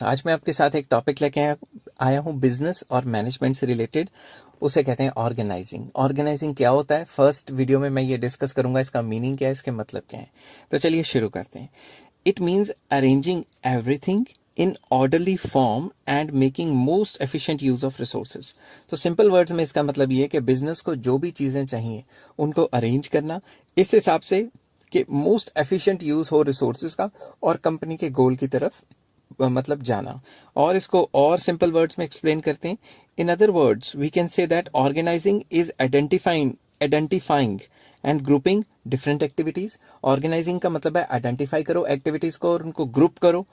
आज मैं आपके साथ एक टॉपिक लेके आया हूँ बिजनेस और मैनेजमेंट से रिलेटेड। उसे कहते हैं ऑर्गेनाइजिंग। ऑर्गेनाइजिंग क्या होता है, फर्स्ट वीडियो में मैं ये डिस्कस करूंगा, इसका मीनिंग क्या है, इसके मतलब क्या है। तो चलिए शुरू करते हैं। It means arranging everything in orderly form and making most efficient use of resources. तो सिंपल वर्ड्स में इसका मतलब ये है कि बिजनेस को जो भी चीजें चाहिए उनको अरेंज करना इस हिसाब से कि मोस्ट एफिशिएंट यूज हो रिसोर्सेज का और कंपनी के गोल की तरफ मतलब जाना। और इसको और सिंपल वर्ड्स में एक्सप्लेन करते हैं। In other words we can say that organising is identifying and grouping different activities. Organising का मतलब है आइडेंटिफाई करो एक्टिविटीज को और उनको ग्रुप करो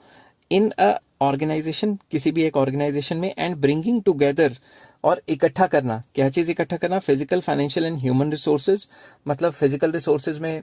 इन अ ऑर्गेनाइजेशन, किसी भी एक ऑर्गेनाइजेशन में, एंड ब्रिंगिंग टुगेदर और इकट्ठा करना। क्या चीज इकट्ठा करना? Physical, financial and human resources. मतलब फिजिकल रिसोर्सेज में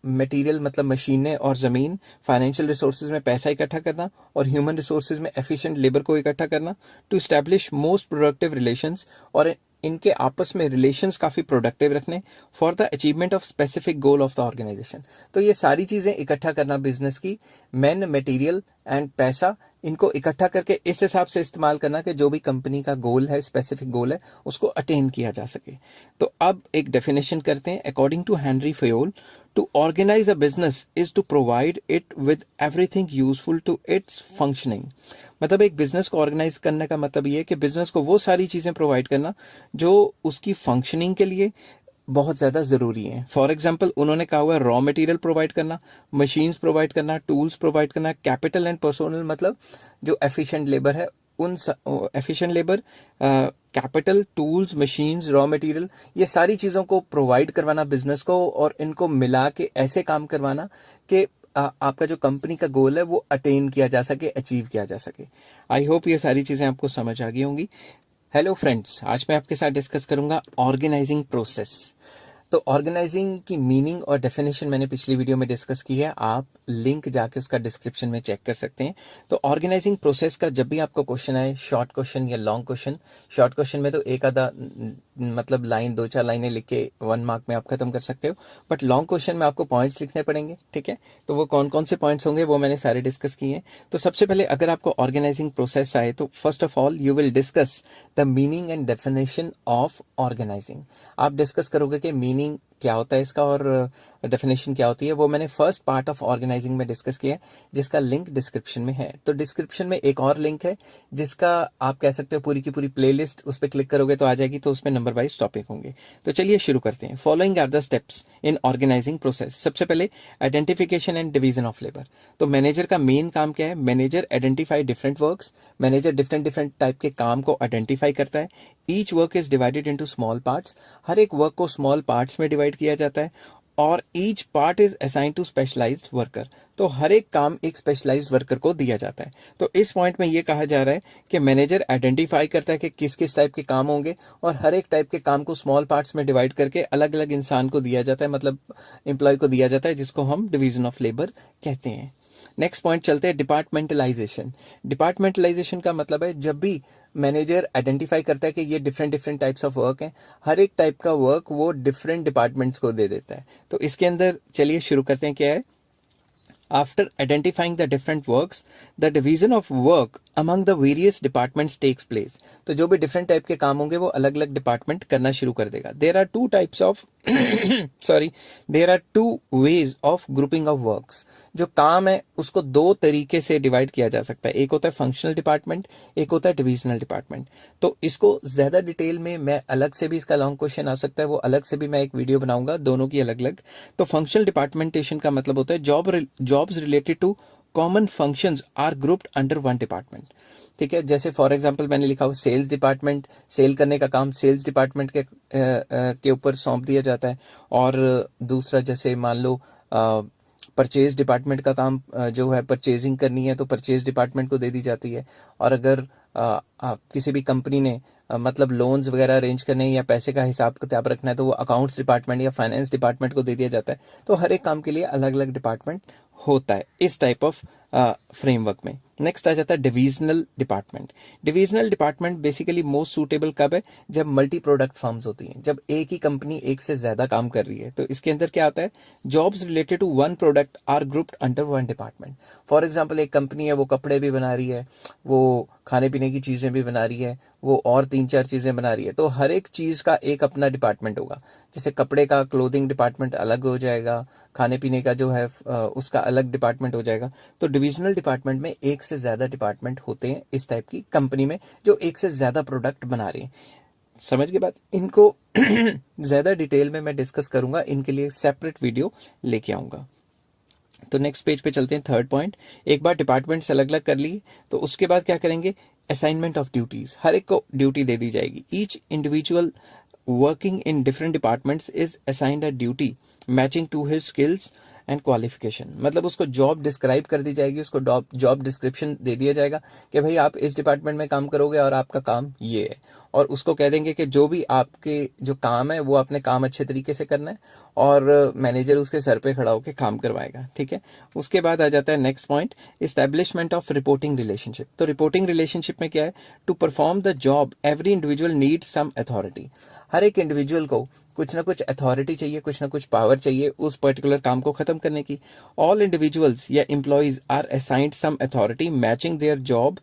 मटेरियल मतलब मशीनें और जमीन, फाइनेंशियल रिसोर्सेज में पैसा इकट्ठा करना और ह्यूमन रिसोर्सेज में एफिशिएंट लेबर को इकट्ठा करना to establish most productive relations. और इनके आपस में रिलेशंस काफी प्रोडक्टिव रखने for the achievement of specific goal of the organisation. तो ये सारी चीजें इकट्ठा करना बिजनेस की, मैन, मटेरियल एंड पैसा, इनको इकट्ठा करके इस हिसाब से इस्तेमाल करना कि जो भी कंपनी का गोल है, स्पेसिफिक गोल है, उसको अटेन किया जा सके। तो अब एक डेफिनेशन करते हैं। According to Henry Fayol, to organise a business is to provide it with everything useful to its functioning. मतलब एक बिजनेस को ऑर्गेनाइज करने का मतलब ये है कि बिजनेस को वो सारी चीजें प्रोवाइड करना जो उसकी फंक्शनिंग के लिए बहुत ज्यादा जरूरी है। फॉर एग्जाम्पल उन्होंने कहा हुआ है रॉ मटेरियल प्रोवाइड करना, मशीन्स प्रोवाइड करना, टूल्स प्रोवाइड करना, कैपिटल एंड पर्सोनल मतलब जो एफिशिएंट लेबर है उन efficient labour, capital, tools, machines, raw material, ये सारी चीजों को प्रोवाइड करवाना बिजनेस को और इनको मिला के ऐसे काम करवाना कि आपका जो कंपनी का गोल है वो अटेन किया जा सके, अचीव किया जा सके। आई होप ये सारी चीजें आपको समझ आ गई होंगी। हेलो फ्रेंड्स, आज मैं आपके साथ डिस्कस करूंगा ऑर्गेनाइजिंग प्रोसेस। तो ऑर्गेनाइजिंग की मीनिंग और डेफिनेशन मैंने पिछली वीडियो में डिस्कस की है, आप लिंक जाके उसका डिस्क्रिप्शन में चेक कर सकते हैं। तो ऑर्गेनाइजिंग प्रोसेस का जब भी आपको क्वेश्चन आए, शॉर्ट क्वेश्चन या लॉन्ग क्वेश्चन, शॉर्ट क्वेश्चन में तो एक आधा मतलब लाइन, दो चार लाइनें लिख के 1 मार्क में आप खत्म कर सकते हो, बट लॉन्ग क्वेश्चन में आपको पॉइंट्स लिखने पड़ेंगे। ठीक है, तो वो कौन कौन से पॉइंट्स होंगे वो मैंने सारे डिस्कस किए हैं। तो सबसे पहले अगर आपको ऑर्गेनाइजिंग प्रोसेस आए तो first of all you will discuss the meaning and definition of organising. आप डिस्कस करोगे कि मीनिंग क्या होता है इसका और डेफिनेशन क्या होती है। वो मैंने फर्स्ट पार्ट ऑफ ऑर्गेनाइजिंग में डिस्कस किया है, जिसका लिंक डिस्क्रिप्शन में है। तो डिस्क्रिप्शन में एक और लिंक है जिसका आप कह सकते हो पूरी की पूरी प्लेलिस्ट, उस पर क्लिक करोगे तो आ जाएगी, तो उसमें नंबर वाइज टॉपिक होंगे। तो चलिए शुरू करते हैं। Following are the steps in organising process. सबसे पहले identification and division of labour. तो मैनेजर का मेन काम क्या है? Manager identify different works. Manager different different type के काम को आइडेंटिफाई करता है। Each work is divided into small parts. हर एक वर्क को स्मॉल पार्ट्स में डिवाइड किया जाता है और each part is assigned to specialised worker. तो हर एक काम एक स्पेशलाइज्ड वर्कर को दिया जाता है। तो इस पॉइंट में ये कहा जा रहा है कि मैनेजर आइडेंटिफाई करता है कि किस किस टाइप के काम होंगे और हर एक टाइप के काम को स्मॉल पार्ट्स में डिवाइड करके अलग अलग इंसान को दिया जाता है, मतलब एम्प्लॉय को दिया जाता है, जिसको हम डिवीजन ऑफ लेबर कहते हैं। नेक्स्ट पॉइंट चलते हैं डिपार्टमेंटलाइजेशन। डिपार्टमेंटलाइजेशन का मतलब है जब भी मैनेजर आइडेंटिफाई करता है कि ये different different types of work हैं, हर एक टाइप का वर्क वो डिफरेंट डिपार्टमेंट्स को दे देता है। तो इसके अंदर चलिए शुरू करते हैं। क्या है? After identifying the different works, the division of work among the various departments takes place. तो जो भी different टाइप के काम होंगे वो अलग अलग डिपार्टमेंट करना शुरू कर देगा। There are two types of there are two ways of grouping of works. जो काम है उसको दो तरीके से डिवाइड किया जा सकता है। एक होता है फंक्शनल डिपार्टमेंट, एक होता है डिविजनल डिपार्टमेंट। तो इसको ज्यादा डिटेल में मैं अलग से भी, इसका लॉन्ग क्वेश्चन आ सकता है, वो अलग से भी मैं एक वीडियो बनाऊंगा दोनों की अलग अलग। तो फंक्शनल डिपार्टमेंटेशन का मतलब होता है jobs related to common functions are grouped under one department. ठीक है, जैसे फॉर एग्जांपल मैंने लिखा हुआ सेल्स डिपार्टमेंट, सेल करने का काम सेल्स डिपार्टमेंट के ऊपर सौंप दिया जाता है। और दूसरा जैसे मान लो परचेज डिपार्टमेंट का काम जो है परचेजिंग करनी है तो परचेज डिपार्टमेंट को दे दी जाती है। और अगर किसी भी कंपनी ने मतलब लोन्स वगैरह अरेंज करने या पैसे का हिसाब किताब रखना है तो वो अकाउंट्स डिपार्टमेंट या फाइनेंस डिपार्टमेंट को दे दिया जाता है। तो हर एक काम के लिए अलग अलग डिपार्टमेंट होता है इस टाइप ऑफ फ्रेमवर्क में। नेक्स्ट आ जाता है divisional department. Divisional department basically most suitable कब है, जब मल्टी प्रोडक्ट फर्म्स होती हैं, जब एक ही कंपनी एक से ज्यादा काम कर रही है। तो इसके अंदर क्या आता है, jobs related to one product are grouped under one department. For example एक कंपनी है, वो कपड़े भी बना रही है, वो खाने पीने की चीजें भी बना रही है, वो और 3-4 चीजें बना रही है, तो हर एक चीज का एक अपना डिपार्टमेंट होगा। जैसे कपड़े का क्लोथिंग डिपार्टमेंट अलग हो जाएगा, खाने पीने का जो है उसका अलग डिपार्टमेंट हो जाएगा। तो डिविजनल डिपार्टमेंट में एक से ज्यादा डिपार्टमेंट होते हैं इस टाइप की कंपनी में, जो एक से ज्यादा प्रोडक्ट बना रहे हैं। समझ के बाद इनको ज्यादा डिटेल में मैं डिस्कस करूंगा, इनके लिए सेपरेट वीडियो लेके आऊंगा। तो नेक्स्ट पेज पे चलते हैं, थर्ड पॉइंट। एक बार डिपार्टमेंट्स अलग अलग कर लिए, तो उसके बाद क्या करेंगे, असाइनमेंट ऑफ ड्यूटीज। हर एक को ड्यूटी दे दी जाएगी। Each individual working in different departments is assigned a duty matching to his skills and qualification. मतलब उसको जॉब डिस्क्राइब कर दी जाएगी, उसको जॉब डिस्क्रिप्शन दे दिया जाएगा कि भाई आप इस डिपार्टमेंट में काम करोगे और आपका काम ये है, और उसको कह देंगे कि जो भी आपके जो काम है वो अपने काम अच्छे तरीके से करना है, और मैनेजर उसके सर पे खड़ा होकर काम करवाएगा। ठीक है। उसके बाद आ जाता है next point, establishment of reporting relationship. तो रिपोर्टिंग रिलेशनशिप में क्या है, to perform the job every individual needs some authority. हर एक इंडिविजुअल को कुछ ना कुछ अथॉरिटी चाहिए, कुछ ना कुछ पावर चाहिए उस पर्टिकुलर काम को खत्म करने की। ऑल इंडिविजुअल्स या employees are assigned some authority matching their job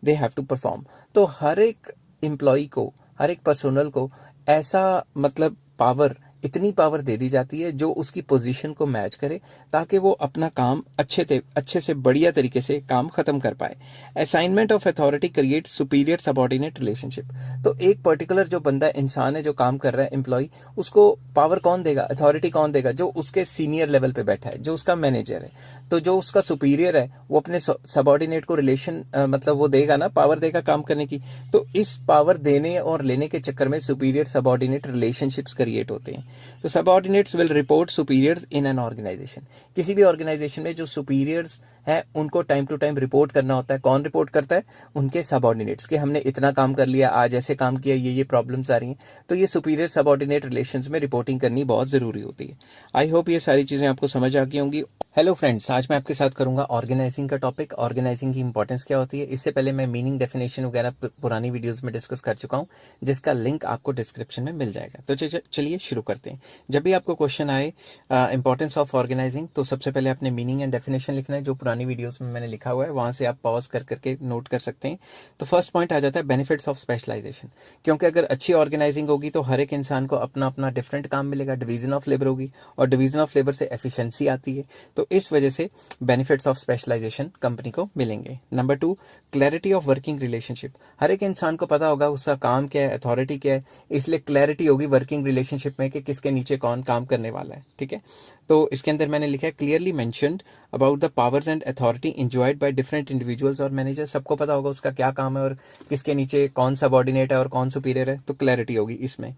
they have to perform. तो हर एक एम्प्लॉय को, हर एक पर्सोनल को ऐसा मतलब पावर, इतनी पावर दे दी जाती है जो उसकी पोजीशन को मैच करे, ताकि वो अपना काम अच्छे से बढ़िया तरीके से काम खत्म कर पाए। Assignment of authority create superior subordinate relationship. तो एक पर्टिकुलर जो बंदा इंसान है जो काम कर रहा है, एम्प्लॉय, उसको पावर कौन देगा, अथॉरिटी कौन देगा, जो उसके सीनियर लेवल पे बैठा है, जो उसका मैनेजर है। तो जो उसका सुपीरियर है वो अपने सबऑर्डिनेट को रिलेशन मतलब वो देगा ना, पावर देगा काम करने की। तो इस पावर देने और लेने के चक्कर में सुपीरियर सबऑर्डिनेट रिलेशनशिप्स क्रिएट होते हैं। तो subordinates will report superiors in an organization. किसी भी ऑर्गेनाइजेशन में जो सुपीरियर्स हैं उनको टाइम टू टाइम रिपोर्ट करना होता है। कौन रिपोर्ट करता है, उनके सबऑर्डिनेट्स, कि हमने इतना काम कर लिया, आज ऐसे काम किया, ये प्रॉब्लम्स आ रही हैं। तो ये सुपीरियर सबऑर्डिनेट रिलेशंस में रिपोर्टिंग करनी बहुत जरूरी होती है। आई होप ये सारी चीजें आपको समझ आ गई होंगी। हेलो फ्रेंड्स, आज मैं आपके साथ करूंगा ऑर्गेनाइजिंग का टॉपिक। ऑर्गेनाइजिंग की इंपॉर्टेंस क्या होती है, इससे पहले मैं मीनिंग, डेफिनेशन वगैरह पुरानी वीडियोस में डिस्कस कर चुका हूं, जिसका लिंक आपको डिस्क्रिप्शन में मिल जाएगा। तो चलिए शुरू करते हैं। जब भी आपको क्वेश्चन आए इंपॉर्टेंस ऑफ ऑर्गेनाइजिंग, तो सबसे पहले आपने मीनिंग एंड डेफिनेशन लिखना है, जो पुरानी वीडियोस में मैंने लिखा हुआ है, वहां से आप पॉज कर करके नोट कर सकते हैं। तो फर्स्ट पॉइंट आ जाता है बेनिफिट्स ऑफ स्पेशलाइजेशन। क्योंकि अगर अच्छी ऑर्गेनाइजिंग होगी तो हर एक इंसान को अपना अपना डिफरेंट काम मिलेगा, डिवीजन ऑफ लेबर होगी, और डिवीजन ऑफ लेबर से एफिशिएंसी आती है। तो इस वजह से बेनिफिट्स ऑफ स्पेशलाइजेशन कंपनी को मिलेंगे। Number 2, clarity of working relationship. हर एक इंसान को पता होगा उसका काम क्या है, अथॉरिटी क्या है, इसलिए क्लैरिटी होगी वर्किंग रिलेशनशिप में कि किसके नीचे कौन काम करने वाला है। ठीक है। तो इसके अंदर मैंने लिखा है clearly mentioned about the powers and authority enjoyed by different individuals और मैनेजर। सबको पता होगा उसका क्या काम है और किसके नीचे कौन सबऑर्डिनेट है और कौन सुपीरियर है, तो क्लैरिटी होगी इसमें।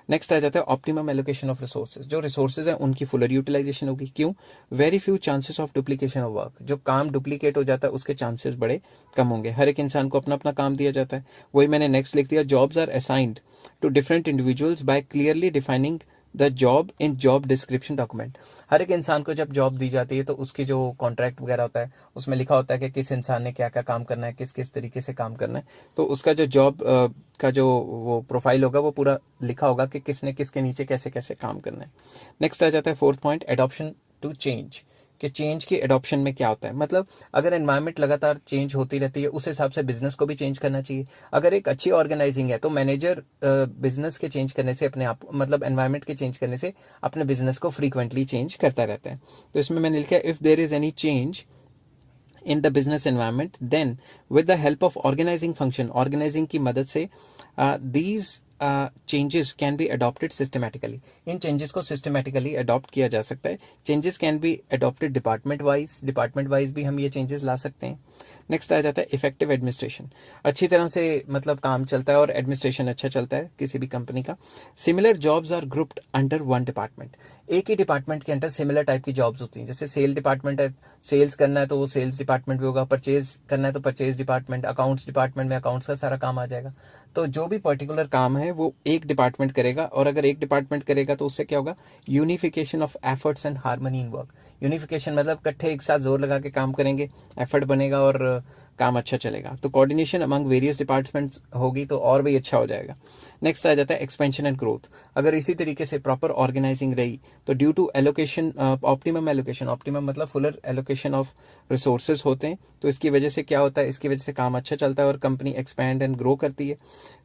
नेक्स्ट आ जाता है ऑप्टिमम एलोकेशन ऑफ रिसोर्सेज। जो रिसोर्सेज है उनकी फुलर यूटिलाइजेशन होगी। क्यों, very few chances of duplication of work. जो काम डुप्लीकेट हो जाता है उसके चांसेस बड़े कम होंगे। हर एक इंसान को अपना अपना काम दिया जाता है। वही मैंने नेक्स्ट लिख दिया, jobs are assigned to different individuals by clearly defining the job in job description document. हर एक इंसान को जब जॉब दी जाती है तो उसकी जो कॉन्ट्रैक्ट वगैरह होता है उसमें लिखा होता है कि किस इंसान ने क्या क्या काम करना है, किस किस तरीके से काम करना है। तो उसका जो जॉब का जो वो प्रोफाइल होगा वो पूरा लिखा होगा कि किसने किसके नीचे कैसे कैसे काम करना है। नेक्स्ट आ जाता है fourth point, adoption to change. कि चेंज की एडॉप्शन में क्या होता है, मतलब अगर एनवायरनमेंट लगातार चेंज होती रहती है उस हिसाब से बिजनेस को भी चेंज करना चाहिए। अगर एक अच्छी ऑर्गेनाइजिंग है तो मैनेजर बिजनेस के चेंज करने से अपने आप, मतलब एनवायरनमेंट के चेंज करने से अपने बिजनेस को फ्रीक्वेंटली चेंज करता रहता है। तो इसमें मैंने लिखा है if there is any change in the business environment, then with the help of organizing function, organizing की मदद से these changes can be adopted systematically. In changes को systematically adopt किया जा सकता है। changes can be adopted department wise भी हम ये changes ला सकते हैं। नेक्स्ट आ जाता है इफेक्टिव एडमिनिस्ट्रेशन। अच्छी तरह से मतलब काम चलता है और एडमिनिस्ट्रेशन अच्छा चलता है किसी भी कंपनी का। Similar jobs are grouped under one department. एक ही डिपार्टमेंट के अंदर सिमिलर टाइप की जॉब्स होती हैं। जैसे सेल डिपार्टमेंट है, सेल्स करना है तो वो सेल्स डिपार्टमेंट भी होगा, परचेज करना है तो परचेज डिपार्टमेंट, अकाउंट्स डिपार्टमेंट में अकाउंट्स का सारा काम आ जाएगा। तो जो भी पर्टिकुलर काम है वो एक डिपार्टमेंट करेगा, और अगर एक डिपार्टमेंट करेगा तो उससे क्या होगा, unification of efforts and harmony in work. Unification मतलब इकट्ठे एक साथ जोर लगा के काम करेंगे, एफर्ट बनेगा और काम अच्छा चलेगा। तो कोऑर्डिनेशन अमंग वेरियस डिपार्टमेंट्स होगी तो और भी अच्छा हो जाएगा। नेक्स्ट आ जाता है एक्सपेंशन एंड ग्रोथ। अगर इसी तरीके से प्रॉपर ऑर्गेनाइजिंग रही तो due to allocation, optimum allocation, optimum मतलब फुलर एलोकेशन ऑफ रिसोर्सेज होते हैं, तो इसकी वजह से क्या होता है, इसकी वजह से काम अच्छा चलता है और कंपनी एक्सपैंड एंड ग्रो करती है।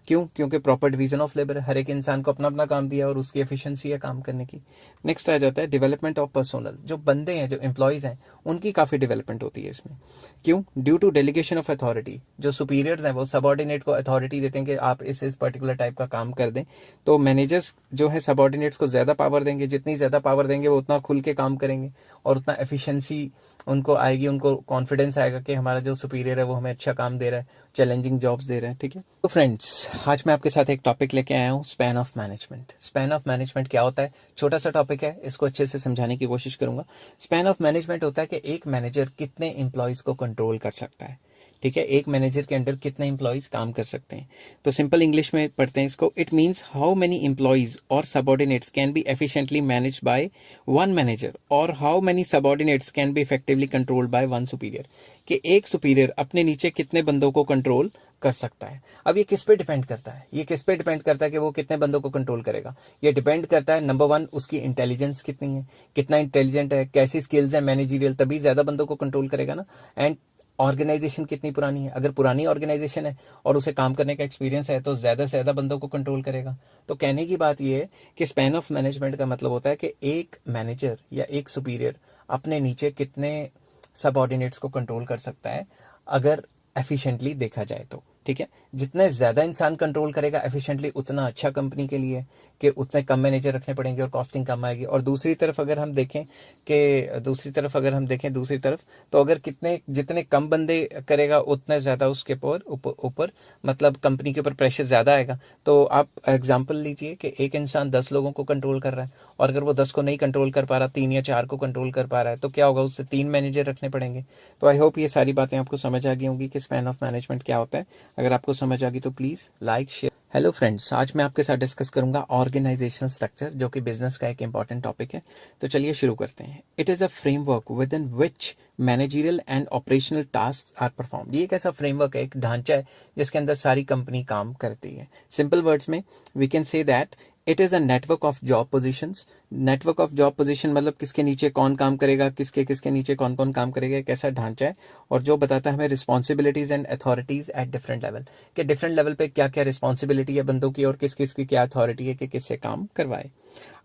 क्यों? क्योंकि प्रॉपर डिवीजन ऑफ लेबर, हर एक इंसान को अपना अपना काम दिया और उसकी एफिशिएंसी है काम करने की। नेक्स्ट आ जाता है डेवलपमेंट ऑफ पर्सोनल। जो बंदे हैं, जो एम्प्लॉयज हैं, उनकी काफी डेवलपमेंट होती है इसमें। क्यों? Due to delegation of authority. जो सुपीरियर्स हैं वो सबऑर्डिनेट को अथॉरिटी देते हैं कि आप इस पर्टिकुलर टाइप का काम कर दें। तो मैनेजर्स जो है सबऑर्डिनेट्स को ज्यादा पावर देंगे, जितनी ज्यादा पावर देंगे वो उतना खुल के काम करेंगे और उतना एफिशिएंसी उनको आएगी, उनको कॉन्फिडेंस आएगा कि हमारा जो सुपीरियर है वो हमें अच्छा काम दे रहा है, चैलेंजिंग जॉब्स दे रहा है। ठीक है, तो फ्रेंड्स आज मैं आपके साथ एक टॉपिक लेके आया हूँ, span of management. Span of management क्या होता है? छोटा सा टॉपिक है, इसको अच्छे से समझाने की कोशिश करूंगा। स्पैन ऑफ मैनेजमेंट होता है कि एक मैनेजर कितने एम्प्लॉयज को कंट्रोल कर सकता है। ठीक है, एक मैनेजर के अंडर कितने एम्प्लॉयज काम कर सकते हैं। तो सिंपल इंग्लिश में पढ़ते हैं इसको। It means how many employees और subordinates can be efficiently managed by one manager और how many subordinates can be effectively controlled by one superior. कि एक सुपीरियर अपने नीचे कितने बंदों को कंट्रोल कर सकता है। अब ये किस पे डिपेंड करता है? ये किस पे डिपेंड करता है कि वो कितने बंदों को कंट्रोल करेगा? ये डिपेंड करता है नंबर वन, उसकी इंटेलिजेंस कितनी है, कितना इंटेलिजेंट है, कैसी स्किल्स है मैनेजरियल, तभी ज्यादा बंदों को कंट्रोल करेगा ना। एंड ऑर्गेनाइजेशन कितनी पुरानी है। अगर पुरानी ऑर्गेनाइजेशन है और उसे काम करने का एक्सपीरियंस है तो ज्यादा से ज्यादा बंदों को कंट्रोल करेगा। तो कहने की बात यह है कि स्पैन ऑफ मैनेजमेंट का मतलब होता है कि एक मैनेजर या एक सुपीरियर अपने नीचे कितने सबऑर्डिनेट्स को कंट्रोल कर सकता है, अगर एफिशिएंटली देखा जाए तो। ठीक है, जितने ज्यादा इंसान कंट्रोल करेगा एफिशिएंटली उतना अच्छा कंपनी के लिए, कि उतने कम मैनेजर रखने पड़ेंगे और कॉस्टिंग कम आएगी। और दूसरी तरफ अगर हम देखें दूसरी तरफ तो अगर जितने कम बंदे करेगा उतने ज्यादा उसके ऊपर मतलब कंपनी के ऊपर प्रेशर ज्यादा आएगा। तो आप एग्जांपल लीजिए कि एक इंसान 10 लोगों को कंट्रोल कर रहा है और अगर वो 10 को नहीं कंट्रोल कर पा रहा, 3 या 4 को कंट्रोल कर पा रहा है, तो क्या होगा, उससे 3 मैनेजर रखने पड़ेंगे। तो आई होप ये सारी बातें आपको समझ आ गई होंगी कि स्पैन ऑफ मैनेजमेंट क्या होता है। अगर आपको समझ आ गई तो please like, share. Hello friends, आज मैं आपके साथ डिस्कस करूंगा ऑर्गेनाइजेशनल स्ट्रक्चर, जो कि बिजनेस का एक इंपॉर्टेंट टॉपिक है। तो चलिए शुरू करते हैं। It is a framework within which managerial and operational task are performed. ये एक ऐसा फ्रेमवर्क है, एक ढांचा है जिसके अंदर सारी कंपनी काम करती है। सिंपल वर्ड्स में we can say that it is a network of job positions. Network of job position मतलब किसके नीचे कौन काम करेगा, किसके नीचे कौन कौन काम करेगा, एक ऐसा ढांचा है। और जो बताता है हमें responsibilities and authorities eight different level, कि डिफरेंट लेवल पे क्या क्या रिस्पॉन्सिबिलिटी है बंदों की और किस किस की क्या अथॉरिटी है कि किससे काम करवाए।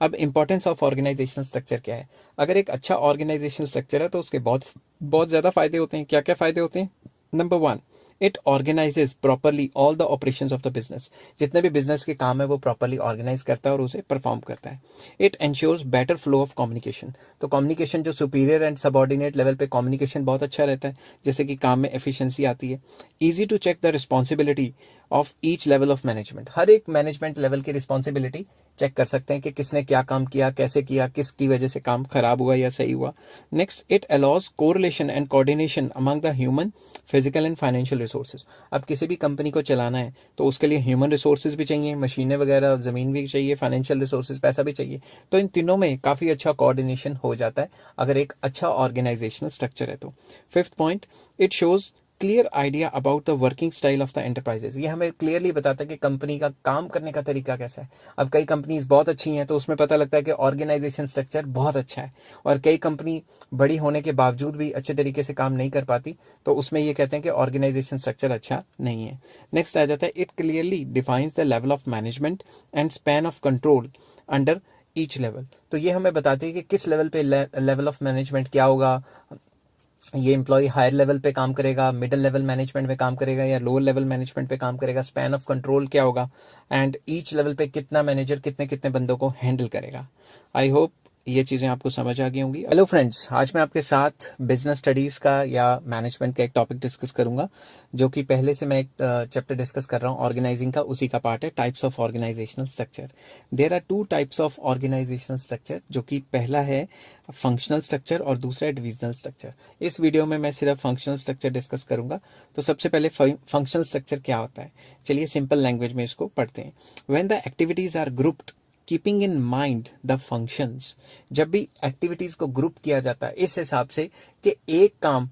अब इंपॉर्टेंस ऑफ ऑर्गेनाइजेशनल स्ट्रक्चर क्या है? अगर एक अच्छा ऑर्गेनाइजेशनल स्ट्रक्चर है तो उसके बहुत बहुत ज्यादा फायदे होते हैं। क्या क्या फायदे होते हैं? Number one, it organises properly all the operations of the business. जितने भी बिजनेस के काम है वो प्रॉपरली ऑर्गेनाइज करता है और उसे परफॉर्म करता है। It ensures better flow of communication. तो कम्युनिकेशन जो सुपीरियर एंड सबऑर्डिनेट लेवल पे कम्युनिकेशन बहुत अच्छा रहता है, जैसे कि काम में एफिशिएंसी आती है। Easy to check the responsibility of each level of management. हर एक मैनेजमेंट लेवल की रिस्पॉन्सिबिलिटी चेक कर सकते हैं कि किसने क्या काम किया, कैसे किया, किसकी वजह से काम खराब हुआ या सही हुआ। Next, it allows correlation and coordination among the human, physical and financial resources. अब किसी भी कंपनी को चलाना है तो उसके लिए ह्यूमन रिसोर्सेज भी चाहिए, मशीनें वगैरह, जमीन भी चाहिए, फाइनेंशियल रिसोर्सेज, पैसा भी चाहिए। तो इन तीनों में काफी अच्छा कोऑर्डिनेशन हो जाता है अगर एक अच्छा ऑर्गेनाइजेशनल स्ट्रक्चर है तो। Fifth point, it shows clear idea about the working style of the enterprises. ये हमें क्लियरली बताता है कि कंपनी का काम करने का तरीका कैसा है। अब कई कंपनीज बहुत अच्छी हैं तो उसमें पता लगता है कि ऑर्गेनाइजेशन स्ट्रक्चर बहुत अच्छा है, और कई कंपनी बड़ी होने के बावजूद भी अच्छे तरीके से काम नहीं कर पाती, तो उसमें ये कहते हैं कि ऑर्गेनाइजेशन स्ट्रक्चर अच्छा नहीं है। नेक्स्ट आ जाता है, it clearly defines the level of management and span of control under each level. तो ये हमें बताती है कि किस लेवल पे लेवल ऑफ मैनेजमेंट क्या होगा, ये एम्प्लॉय हायर लेवल पे काम करेगा, मिडिल लेवल मैनेजमेंट पे काम करेगा या लोअर लेवल मैनेजमेंट पे काम करेगा, स्पैन ऑफ कंट्रोल क्या होगा, एंड ईच लेवल पे कितना मैनेजर कितने कितने बंदों को हैंडल करेगा। आई होप ये चीजें आपको समझ आ गई होंगी। हेलो फ्रेंड्स, आज मैं आपके साथ बिजनेस स्टडीज का या मैनेजमेंट का एक टॉपिक डिस्कस करूंगा, जो कि पहले से मैं एक चैप्टर डिस्कस कर रहा हूं ऑर्गेनाइजिंग का, उसी का पार्ट है types of organizational structure. There are two types of organizational structure, जो कि पहला है फंक्शनल स्ट्रक्चर और दूसरा है डिविजनल स्ट्रक्चर। इस वीडियो में मैं सिर्फ फंक्शनल स्ट्रक्चर डिस्कस करूंगा। तो सबसे पहले फंक्शनल स्ट्रक्चर क्या होता है, चलिए सिंपल लैंग्वेज में इसको पढ़ते हैं। When the activities are grouped keeping in mind the functions. जब भी एक्टिविटीज को ग्रुप किया जाता है इस हिसाब से कि एक काम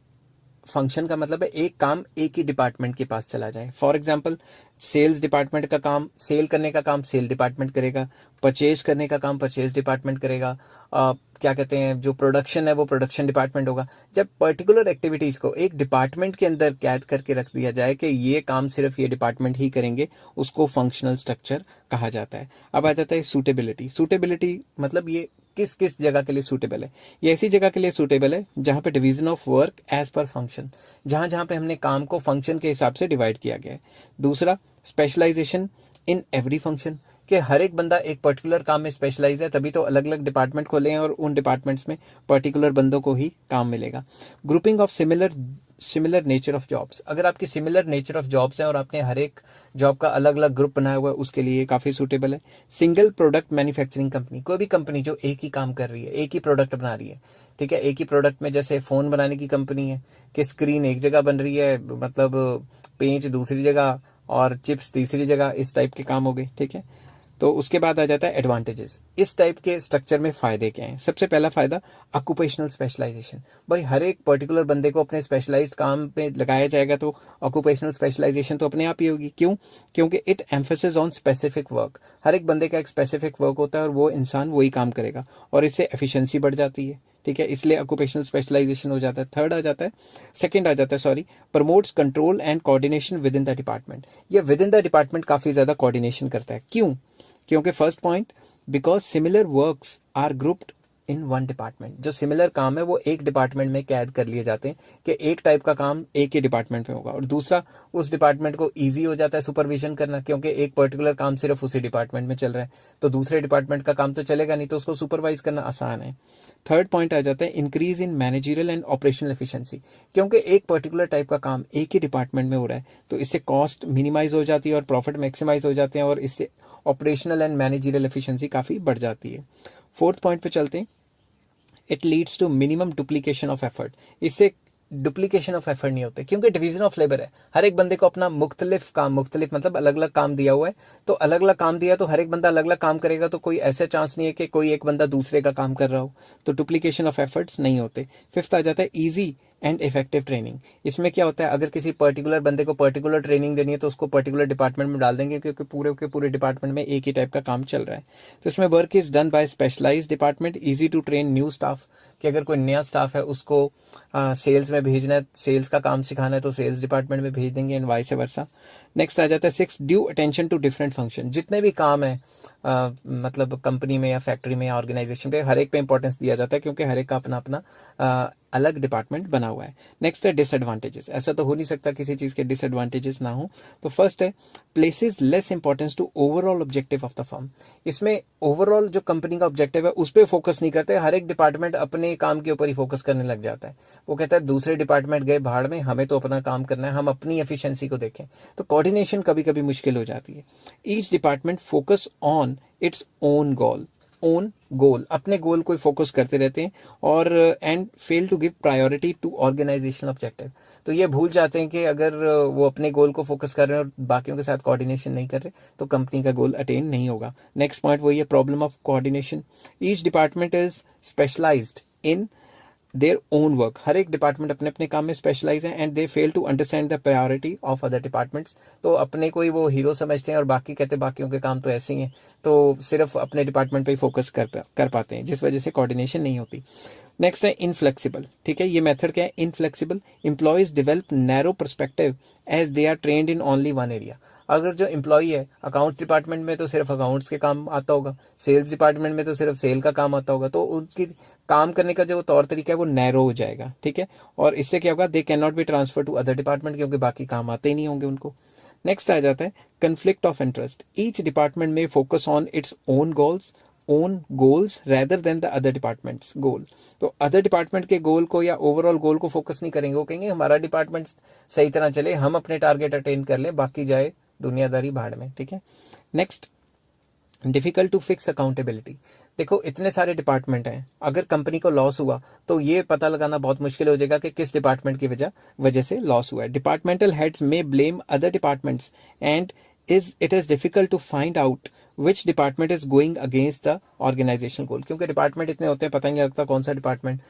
फंक्शन का मतलब है एक काम एक ही डिपार्टमेंट के पास चला जाए। फॉर एग्जांपल सेल्स डिपार्टमेंट का काम, सेल करने का काम सेल डिपार्टमेंट करेगा, परचेज करने का काम परचेज डिपार्टमेंट करेगा, क्या कहते हैं जो प्रोडक्शन है वो प्रोडक्शन डिपार्टमेंट होगा। जब पर्टिकुलर एक्टिविटीज को एक डिपार्टमेंट के अंदर कैद करके रख दिया जाए कि ये काम सिर्फ ये डिपार्टमेंट ही करेंगे, उसको फंक्शनल स्ट्रक्चर कहा जाता है। अब आ जाता है सूटेबिलिटी। सूटेबिलिटी मतलब ये किस किस जगह के लिए सूटेबल है। ये ऐसी जगह के लिए सूटेबल है जहां पे division of work as per function, जहां जहां पे हमने काम को फंक्शन के हिसाब से डिवाइड किया गया है। दूसरा, स्पेशलाइजेशन इन एवरी फंक्शन, कि हर एक बंदा एक पर्टिकुलर काम में स्पेशलाइज है, तभी तो अलग अलग डिपार्टमेंट खोले हैं और उन डिपार्टमेंट्स में पर्टिकुलर बंदों को ही काम मिलेगा। Grouping of similar nature of jobs, अगर आपकी सिमिलर नेचर ऑफ जॉब्स हैं और आपने हर एक जॉब का अलग अलग ग्रुप बनाया हुआ है, उसके लिए काफी सूटेबल है। सिंगल प्रोडक्ट मैन्युफैक्चरिंग कंपनी, कोई भी कंपनी जो एक ही काम कर रही है, एक ही प्रोडक्ट बना रही है, ठीक है, एक ही प्रोडक्ट में, जैसे फोन बनाने की कंपनी है कि स्क्रीन एक जगह बन रही है, मतलब पेंच दूसरी जगह और चिप्स तीसरी जगह, इस टाइप के काम हो गए, ठीक है। तो उसके बाद आ जाता है एडवांटेजेस। इस टाइप के स्ट्रक्चर में फायदे क्या हैं? सबसे पहला फायदा ऑक्यूपेशनल स्पेशलाइजेशन। भाई हर एक पर्टिकुलर बंदे को अपने स्पेशलाइज्ड काम पे लगाया जाएगा तो ऑक्यूपेशनल स्पेशलाइजेशन तो अपने आप ही होगी। क्यों? क्योंकि it emphasis on specific work. हर एक बंदे का एक स्पेसिफिक वर्क होता है और वो इंसान वही काम करेगा और इससे एफिशिएंसी बढ़ जाती है, ठीक है, इसलिए ऑक्यूपेशनल स्पेशलाइजेशन हो जाता है। सेकंड आ जाता है promotes control and coordination within the department. ये विद इन द डिपार्टमेंट काफी ज्यादा कोऑर्डिनेशन करता है। क्यों? क्योंकि first point, because similar works are grouped in one department. जो सिमिलर काम है वो एक डिपार्टमेंट में कैद कर लिए जाते हैं कि एक टाइप का काम एक ही डिपार्टमेंट में होगा। और दूसरा, उस डिपार्टमेंट को इजी हो जाता है सुपरविजन करना, क्योंकि एक पर्टिकुलर काम सिर्फ उसी डिपार्टमेंट में चल रहा है तो दूसरे डिपार्टमेंट का काम तो चलेगा नहीं, तो उसको सुपरवाइज करना आसान है। थर्ड पॉइंट आ जाता है increase in managerial and operational efficiency. क्योंकि एक पर्टिकुलर टाइप का काम एक ही डिपार्टमेंट में हो रहा है तो इससे कॉस्ट मिनिमाइज हो जाती है और प्रॉफिट मैक्सिमाइज हो जाते हैं और इससे ऑपरेशनल एंड मैनेजरियल एफिशिएंसी काफी बढ़ जाती है। फोर्थ पॉइंट पे चलते हैं, it leads to minimum duplication of effort. इससे डुप्लीकेशन ऑफ एफर्ट नहीं होते क्योंकि डिवीजन ऑफ लेबर है। हर एक बंदे को अपना मुख्तलिफ काम, मुख्तलिफ मतलब अलग अलग काम दिया हुआ है, तो अलग अलग काम दिया तो हर एक बंदा अलग अलग काम करेगा, तो कोई ऐसा चांस नहीं है कि कोई एक बंदा दूसरे का काम कर रहा हो, तो डुप्लीकेशन ऑफ एफर्ट्स नहीं होते। फिफ्थ आ जाता है ईजी एंड इफेक्टिव ट्रेनिंग। इसमें क्या होता है, अगर किसी पर्टिकुलर बंदे को पर्टिकुलर ट्रेनिंग देनी है तो उसको पर्टिकुलर डिपार्टमेंट में डाल देंगे क्योंकि पूरे के पूरे डिपार्टमेंट में एक ही टाइप का काम चल रहा है। तो इसमें work is done by specialized department, easy to train new staff, कि अगर कोई नया स्टाफ है उसको सेल्स में भेजना है, सेल्स का काम सिखाना है तो सेल्स डिपार्टमेंट में भेज देंगे एंड वाइस वर्सा। नेक्स्ट आ जाता है 6, due attention to different function. जितने भी काम है मतलब कंपनी में या फैक्ट्री में या ऑर्गेनाइजेशन पे, हर एक पे इंपॉर्टेंस दिया जाता है क्योंकि हर एक का अपना अपना अलग डिपार्टमेंट बना हुआ है। नेक्स्ट है डिसएडवांटेजेस। ऐसा तो हो नहीं सकता किसी चीज के डिसएडवांटेजेस ना हो। तो फर्स्ट है places less importance to overall objective of the firm. इसमें ओवरऑल जो कंपनी का ऑब्जेक्टिव है उस पर फोकस नहीं करते, हर एक डिपार्टमेंट अपने काम के ऊपर ही फोकस करने लग जाता है। वो कहता है दूसरे डिपार्टमेंट गए भाड़ में, हमें तो अपना काम करना है, हम अपनी एफिशिएंसी को देखें। तो कोऑर्डिनेशन कभी कभी मुश्किल हो जाती है। Each department focus on its own goal, अपने गोल को फोकस करते रहते हैं और and fail to give priority to organizational objective. तो ये भूल जाते हैं कि अगर वो अपने गोल को फोकस कर रहे हैं और बाकियों के साथ कोऑर्डिनेशन नहीं कर रहे तो कंपनी का गोल अटेन नहीं होगा। नेक्स्ट पॉइंट वही है problem of coordination. Each department is specialised in their own work. हर एक डिपार्टमेंट अपने अपने काम में स्पेशलाइज है and they fail to understand the priority of other departments. तो अपने को ही वो हीरो समझते हैं और बाकी कहते हैं बाकियों के काम तो ऐसे ही हैं, तो सिर्फ अपने डिपार्टमेंट पे ही फोकस कर पाते हैं, जिस वजह से कोऑर्डिनेशन नहीं होती। नेक्स्ट है इनफ्लेक्सिबल। ठीक है, ये मेथड क्या है, inflexible. Employees develop narrow perspective as they are trained in only one area. अगर जो एम्प्लॉय है अकाउंट्स डिपार्टमेंट में तो सिर्फ अकाउंट्स के काम आता होगा, सेल्स डिपार्टमेंट में तो सिर्फ सेल का काम आता होगा, तो उनकी काम करने का जो तौर तरीका है वो नैरो हो जाएगा। ठीक है, और इससे क्या होगा, they can not be transfer to other department क्योंकि बाकी काम आते ही नहीं होंगे उनको। नेक्स्ट आ जाता है conflict of interest. Each department में focus on its own goals rather than the other department's goal। तो अदर डिपार्टमेंट के गोल को या ओवरऑल गोल को फोकस नहीं करेंगे, वो कहेंगे हमारा डिपार्टमेंट सही तरह चले, हम अपने टारगेट अटेन कर ले, बाकी जाए दुनियादारी भाड़ में। ठीक है, next difficult to fix accountability. देखो इतने सारे डिपार्टमेंट हैं, अगर कंपनी को लॉस हुआ तो ये पता लगाना बहुत मुश्किल हो जाएगा कि किस डिपार्टमेंट की वजह से लॉस हुआ है। डिपार्टमेंटल हेड्स में blame other departments and is it is difficult to find out which department is going against the organizational goal, क्योंकि डिपार्टमेंट इतने होते हैं पता ही नहीं लगता कौन सा डिपार्टमेंट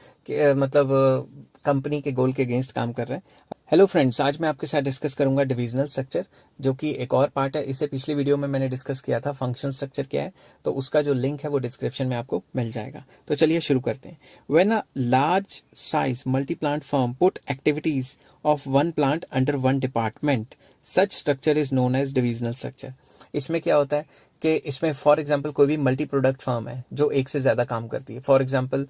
मतलब कंपनी के गोल के अगेंस्ट काम कर रहा है। हेलो फ्रेंड्स, आज मैं आपके साथ डिस्कस करूंगा डिविजनल स्ट्रक्चर, जो कि एक और पार्ट है। इससे पिछली वीडियो में मैंने डिस्कस किया था फंक्शनल स्ट्रक्चर क्या है, तो उसका जो लिंक है वो डिस्क्रिप्शन में आपको मिल जाएगा। तो चलिए शुरू करते हैं। When a large size multi plant firm put activities of one plant under one department, such structure is known as divisional structure. इसमें क्या होता है कि इसमें फॉर एग्जांपल कोई भी मल्टी प्रोडक्ट फर्म है जो एक से ज्यादा काम करती है। फॉर एग्जांपल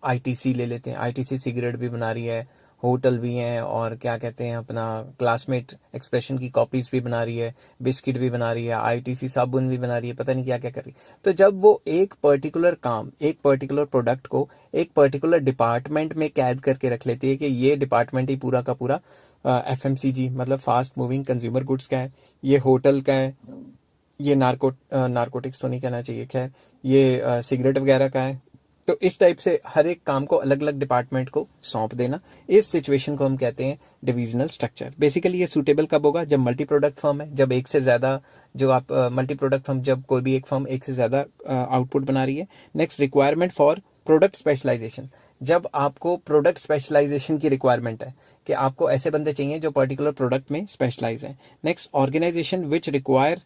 आईटीसी ले लेते हैं, आईटीसी सिगरेट भी बना रही है, होटल भी हैं, और क्या कहते हैं अपना क्लासमेट एक्सप्रेशन की कॉपीज भी बना रही है, बिस्किट भी बना रही है, आईटीसी साबुन भी बना रही है, पता नहीं क्या क्या कर रही है। तो जब वो एक पर्टिकुलर काम, एक पर्टिकुलर प्रोडक्ट को एक पर्टिकुलर डिपार्टमेंट में कैद करके रख लेती है कि ये डिपार्टमेंट ही पूरा का पूरा एफएमसीजी मतलब फास्ट मूविंग कंज्यूमर गुड्स का है, ये होटल का है, ये नार्कोटिक्स तो नहीं कहना चाहिए, खैर ये सिगरेट वगैरह का है। तो इस टाइप से हर एक काम को अलग अलग डिपार्टमेंट को सौंप देना, इस सिचुएशन को हम कहते हैं डिविजनल स्ट्रक्चर। बेसिकली ये सूटेबल कब होगा? जब मल्टी प्रोडक्ट फर्म है, जब एक से ज्यादा जो आप मल्टी प्रोडक्ट फर्म, जब कोई भी एक फर्म एक से ज्यादा आउटपुट बना रही है। Next, requirement for product specialization, जब आपको प्रोडक्ट स्पेशलाइजेशन की रिक्वायरमेंट है कि आपको ऐसे बंदे चाहिए जो पर्टिकुलर प्रोडक्ट में स्पेशलाइज है। Next, organization which require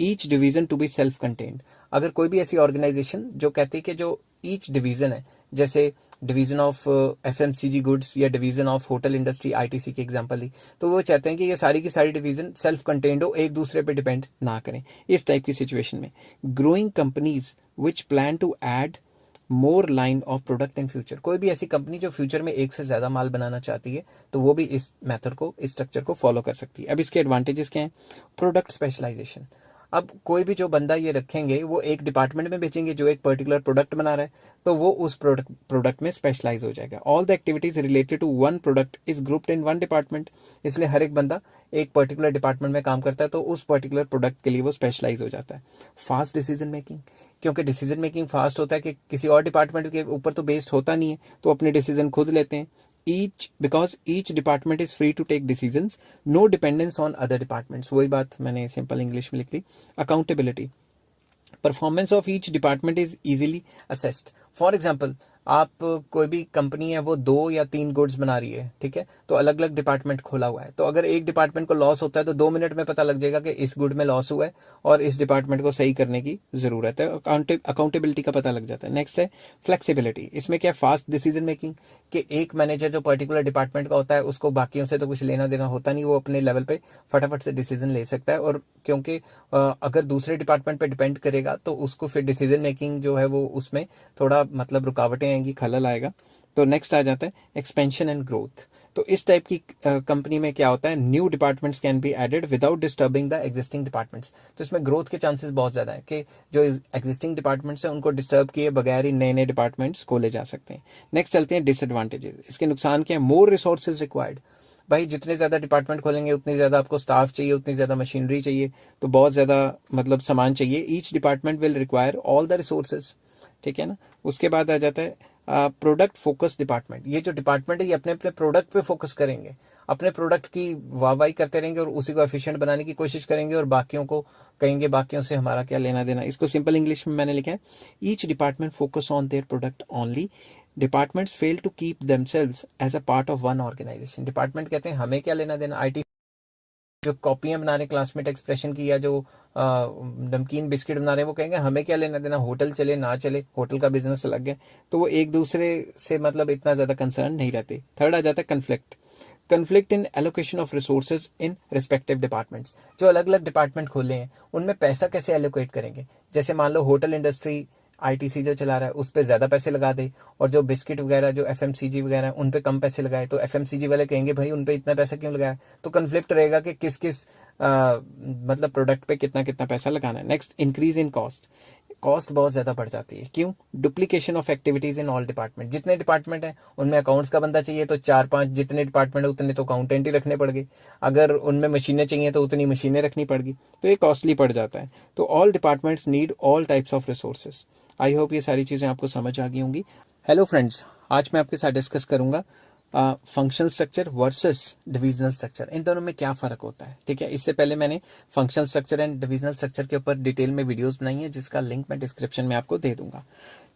each division to be self contained, अगर कोई भी ऐसी ऑर्गेनाइजेशन जो कहती है कि जो ईच डिवीजन है, जैसे डिवीजन ऑफ एफएमसीजी गुड्स या division of hotel industry, ITC की एग्जांपल दी, तो वो चाहते हैं कि ये सारी की सारी डिवीजन सेल्फ कंटेन्ड हो, एक दूसरे पे डिपेंड ना करें। इस टाइप की सिचुएशन में growing companies which plan to add more line of product in future, कोई भी ऐसी कंपनी जो फ्यूचर में एक से ज्यादा माल बनाना चाहती है तो वो भी इस मेथड को, इस स्ट्रक्चर को फॉलो कर सकती है। अब इसके एडवांटेजेस क्या हैं? प्रोडक्ट स्पेशलाइजेशन, अब कोई भी जो बंदा ये रखेंगे वो एक डिपार्टमेंट में बेचेंगे जो एक पर्टिकुलर प्रोडक्ट बना रहा है, तो वो उस प्रोडक्ट में स्पेशलाइज हो जाएगा। All the activities related to one product is grouped in one department, इसलिए हर एक बंदा एक पर्टिकुलर डिपार्टमेंट में काम करता है तो उस पर्टिकुलर प्रोडक्ट के लिए वो स्पेशलाइज हो जाता है। फास्ट डिसीजन मेकिंग, क्योंकि डिसीजन मेकिंग फास्ट होता है कि किसी और डिपार्टमेंट के ऊपर तो बेस्ड होता नहीं है, तो अपने डिसीजन खुद लेते हैं। because each department is free to take decisions, no dependence on other departments, वही बात मैंने सिंपल इंग्लिश में लिख ली। Accountability, performance of each department is easily assessed. For example, आप कोई भी कंपनी है वो 2 या 3 गुड्स बना रही है, ठीक है, तो अलग अलग डिपार्टमेंट खोला हुआ है, तो अगर एक डिपार्टमेंट को लॉस होता है तो 2 मिनट में पता लग जाएगा कि इस गुड में लॉस हुआ है और इस डिपार्टमेंट को सही करने की जरूरत है। अकाउंटेबिलिटी का पता लग जाता है। नेक्स्ट है फ्लेक्सिबिलिटी, इसमें क्या, फास्ट डिसीजन मेकिंग, कि एक मैनेजर जो पर्टिकुलर डिपार्टमेंट का होता है उसको बाकियों से तो कुछ लेना देना होता नहीं, वो अपने लेवल पे फटाफट से डिसीजन ले सकता है, और क्योंकि अगर दूसरे डिपार्टमेंट पे डिपेंड करेगा तो उसको फिर डिसीजन मेकिंग जो है वो उसमें थोड़ा मतलब रुकावटें आएंगी, खलल आएगा। तो नेक्स्ट आ जाता है एक्सपेंशन एंड ग्रोथ, तो इस टाइप की कंपनी में क्या होता है, new departments can be added without disturbing the existing departments, तो इसमें ग्रोथ के चांसेस बहुत ज्यादा है कि जो एग्जिस्टिंग डिपार्टमेंट्स हैं उनको डिस्टर्ब किए बगैर ही नए नए डिपार्टमेंट्स खोले जा सकते हैं। नेक्स्ट चलते हैं डिसएडवांटेजेस, इसके नुकसान क्या है? मोर रिसोर्सेज रिक्वायर्ड, भाई जितने ज्यादा डिपार्टमेंट खोलेंगे उतनी ज्यादा आपको स्टाफ चाहिए, उतनी ज्यादा मशीनरी चाहिए, तो बहुत ज्यादा मतलब सामान चाहिए। Each department will require all the resources, ठीक है ना। उसके बाद आ जाता है प्रोडक्ट फोकस डिपार्टमेंट, ये जो डिपार्टमेंट है ये अपने अपने प्रोडक्ट पे फोकस करेंगे, अपने प्रोडक्ट की वाहवाही करते रहेंगे और उसी को एफिशिएंट बनाने की कोशिश करेंगे, और बाकियों को कहेंगे बाकियों से हमारा क्या लेना देना। इसको सिंपल इंग्लिश में मैंने लिखा है, each department focus on their product only, departments fail to keep themselves as a part of one organization. Department कहते हैं हमें क्या लेना देना, आईटी जो कॉपियां बना रहे क्लासमेट एक्सप्रेशन की, या जो नमकीन बिस्किट बना रहे हैं वो कहेंगे हमें क्या लेना देना, होटल चले ना चले, होटल का बिजनेस अलग है, तो वो एक दूसरे से मतलब इतना ज्यादा कंसर्न नहीं रहते। थर्ड आ जाता है conflict in allocation of resources in respective departments, जो अलग अलग डिपार्टमेंट खोले हैं उनमें पैसा कैसे एलोकेट करेंगे। जैसे मान लो होटल इंडस्ट्री आईटीसी जो चला रहा है उस पर ज्यादा पैसे लगा दे, और जो बिस्किट वगैरह जो एफएमसीजी वगैरह उन पे कम पैसे लगाए, तो एफएमसीजी वाले कहेंगे भाई उन पे इतना पैसा क्यों लगाया, तो कन्फ्लिक्ट रहेगा कि किस किस मतलब प्रोडक्ट पे कितना कितना पैसा लगाना है। नेक्स्ट, इंक्रीज इन कॉस्ट बहुत ज्यादा बढ़ जाती है, क्यों? Duplication of activities in all department, जितने डिपार्टमेंट है उनमें अकाउंट्स का बंदा चाहिए तो 4-5, जितने डिपार्टमेंट है उतने तो अकाउंटेंट ही रखने पड़ गए, अगर उनमें मशीनें चाहिए तो उतनी मशीनें रखनी पड़ गई, तो ये कॉस्टली पड़ जाता है। तो all departments need all types of resources. I hope ये सारी चीजें आपको समझ आ गई होंगी। हेलो फ्रेंड्स, आज मैं आपके साथ डिस्कस करूंगा functional structure versus divisional structure, इन दोनों में क्या फ़र्क होता है, ठीक है। इससे पहले मैंने functional structure and divisional structure के ऊपर डिटेल में वीडियोस बनाई है, जिसका लिंक मैं डिस्क्रिप्शन में आपको दे दूंगा।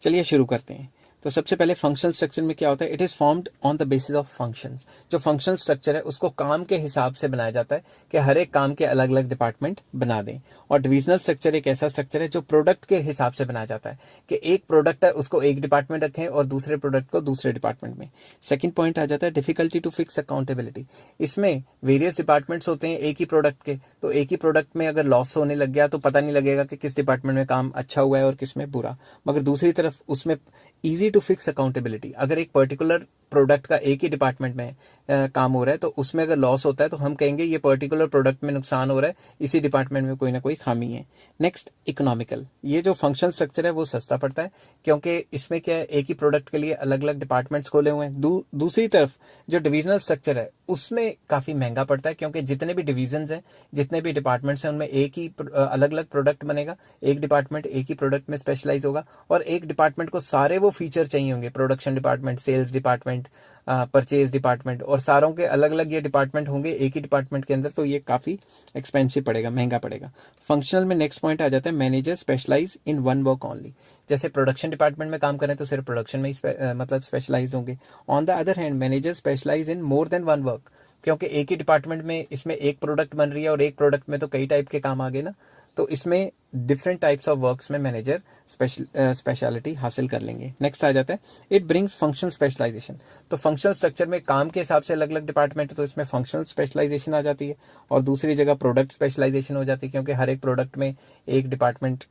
चलिए शुरू करते हैं। तो सबसे पहले फंक्शनल स्ट्रक्चर में क्या होता है, it is formed on the basis of functions. जो फंक्शनल स्ट्रक्चर है उसको काम के हिसाब से बनाया जाता है कि हर एक काम के अलग अलग डिपार्टमेंट बना दें। और डिविजनल स्ट्रक्चर एक ऐसा स्ट्रक्चर है जो प्रोडक्ट के हिसाब से बनाया जाता है कि एक प्रोडक्ट है उसको एक डिपार्टमेंट रखें और दूसरे प्रोडक्ट को दूसरे डिपार्टमेंट में। सेकेंड पॉइंट आ जाता है डिफिकल्टी टू फिक्स अकाउंटेबिलिटी। इसमें वेरियस डिपार्टमेंट्स होते हैं एक ही प्रोडक्ट के, तो एक ही प्रोडक्ट में अगर लॉस होने लग गया तो पता नहीं लगेगा कि किस डिपार्टमेंट में काम अच्छा हुआ है और किस में बुरा। मगर दूसरी तरफ उसमें इजी टू फिक्स अकाउंटेबिलिटी, अगर एक पर्टिकुलर प्रोडक्ट का एक ही डिपार्टमेंट में काम हो रहा है तो उसमें अगर लॉस होता है तो हम कहेंगे ये पर्टिकुलर प्रोडक्ट में नुकसान हो रहा है, इसी डिपार्टमेंट में कोई ना कोई खामी है। नेक्स्ट इकोनॉमिकल, ये जो फंक्शनल स्ट्रक्चर है वो सस्ता पड़ता है क्योंकि इसमें क्या है, एक ही प्रोडक्ट के लिए अलग अलग डिपार्टमेंट्स खोले हुए हैं। दूसरी तरफ जो डिविजनल स्ट्रक्चर है उसमें काफी महंगा पड़ता है क्योंकि जितने भी डिविजन हैं, जितने भी डिपार्टमेंट्स हैं, उनमें एक ही अलग अलग प्रोडक्ट बनेगा। एक डिपार्टमेंट एक ही प्रोडक्ट में स्पेशलाइज होगा और एक डिपार्टमेंट को सारे वो फीचर चाहिए होंगे, production department, sales department, purchase department, और सारों के अलग अलग ये डिपार्टमेंट होंगे एक ही डिपार्टमेंट के अंदर, तो ये काफ़ी एक्सपेंसिव पड़ेगा, महंगा पड़ेगा। फंक्शनल में नेक्स्ट पॉइंट आ जाता है manager specialize in one work only. जैसे प्रोडक्शन डिपार्टमेंट में काम करें तो सिर्फ प्रोडक्शन में ही मतलब स्पेशलाइज होंगे। On the other hand manager specialize in more than one work, क्योंकि एक ही डिपार्टमेंट में इसमें एक प्रोडक्ट बन रही है और एक प्रोडक्ट में तो कई टाइप के काम आ गए ना, तो इसमें डिफरेंट टाइप्स ऑफ वर्क्स में मैनेजर स्पेशलिटी हासिल कर लेंगे। नेक्स्ट आ जाता है इट ब्रिंग्स फंक्शनल स्पेशलाइजेशन। तो फंक्शनल स्ट्रक्चर में काम के हिसाब से अलग अलग डिपार्टमेंट है तो इसमें फंक्शनल स्पेशलाइजेशन आ जाती है और दूसरी जगह प्रोडक्ट स्पेशलाइजेशन हो जाती है क्योंकि हर एक प्रोडक्ट में एक डिपार्टमेंट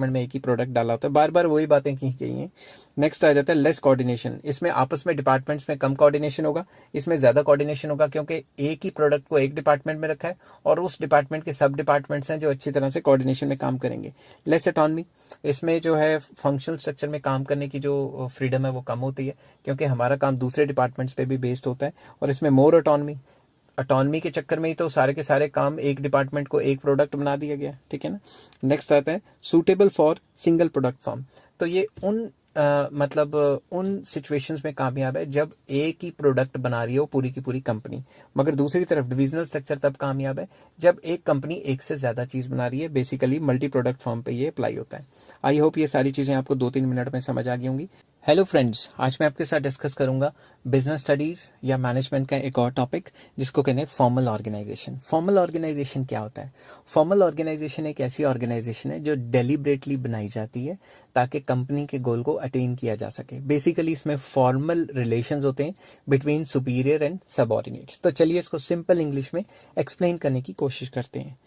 में एक ही प्रोडक्ट डाला होता है, बार बार वही बातें की गई हैं। नेक्स्ट आ जाता है लेस कोऑर्डिनेशन। इसमें आपस में डिपार्टमेंट्स में कम कोऑर्डिनेशन होगा, इसमें ज्यादा कोऑर्डिनेशन होगा क्योंकि एक ही प्रोडक्ट को एक डिपार्टमेंट में रखा है और उस डिपार्टमेंट के सब डिपार्टमेंट्स हैं जो अच्छी तरह से कोऑर्डिनेशन में काम करेंगे। लेस ऑटोनॉमी, इसमें जो है फंक्शनल स्ट्रक्चर में काम करने की जो फ्रीडम है वो कम होती है क्योंकि हमारा काम दूसरे डिपार्टमेंट्स पे भी बेस्ड होता है। और इसमें मोर ऑटोनॉमी के चक्कर में ही तो सारे के सारे काम एक डिपार्टमेंट को एक प्रोडक्ट बना दिया गया, ठीक है ना। नेक्स्ट आता है suitable for single product form. तो ये उन सिचुएशंस में कामयाब है जब एक ही प्रोडक्ट बना रही हो पूरी की पूरी कंपनी। मगर दूसरी तरफ डिविजनल स्ट्रक्चर तब कामयाब है जब एक कंपनी एक से ज्यादा चीज बना रही है। बेसिकली मल्टी प्रोडक्ट फॉर्म पे ये अप्लाई होता है। आई होप ये सारी चीजें आपको 2-3 मिनट में समझ आ गई होंगी। हेलो फ्रेंड्स, आज मैं आपके साथ डिस्कस करूंगा बिजनेस स्टडीज या मैनेजमेंट का एक और टॉपिक जिसको कहते हैं फॉर्मल ऑर्गेनाइजेशन। फॉर्मल ऑर्गेनाइजेशन क्या होता है? फॉर्मल ऑर्गेनाइजेशन एक ऐसी ऑर्गेनाइजेशन है जो डेलिबरेटली बनाई जाती है ताकि कंपनी के गोल को अटेन किया जा सके। बेसिकली इसमें फॉर्मल रिलेशंस होते हैं बिटवीन सुपीरियर एंड सबऑर्डिनेट्स। तो चलिए इसको सिंपल इंग्लिश में एक्सप्लेन करने की कोशिश करते हैं।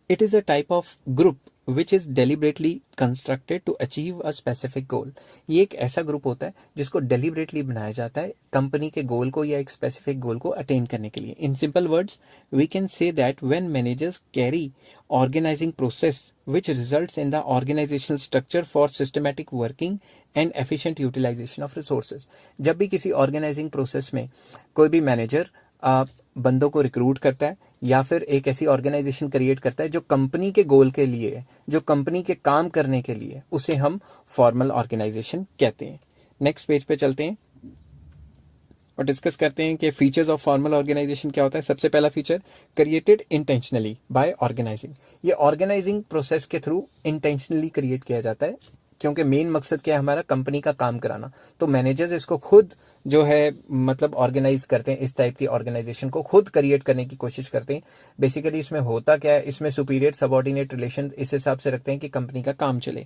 It is a type of group which is deliberately constructed to achieve a specific goal। ये एक ऐसा ग्रुप होता है जिसको deliberately बनाया जाता है कंपनी के गोल को या एक स्पेसिफिक गोल को अटेन करने के लिए। इन simple words we can say that when managers carry organizing process which results in the organizational structure for systematic working and efficient utilization of resources। जब भी किसी ऑर्गेनाइजिंग प्रोसेस में कोई भी मैनेजर बंदों को रिक्रूट करता है या फिर एक ऐसी ऑर्गेनाइजेशन क्रिएट करता है जो कंपनी के गोल के लिए है, जो कंपनी के काम करने के लिए, उसे हम फॉर्मल ऑर्गेनाइजेशन कहते हैं। नेक्स्ट पेज पे चलते हैं और डिस्कस करते हैं कि फीचर्स ऑफ फॉर्मल ऑर्गेनाइजेशन क्या होता है। सबसे पहला feature created intentionally by organizing. ये ऑर्गेनाइजिंग प्रोसेस के थ्रू इंटेंशनली क्रिएट किया जाता है क्योंकि मेन मकसद क्या है हमारा, कंपनी का काम कराना। तो मैनेजर्स इसको खुद जो है मतलब ऑर्गेनाइज करते हैं, इस टाइप की ऑर्गेनाइजेशन को खुद क्रिएट करने की कोशिश करते हैं। बेसिकली इसमें होता क्या है, इसमें सुपीरियर सबऑर्डिनेट रिलेशन इस हिसाब से रखते हैं कि कंपनी का काम चले।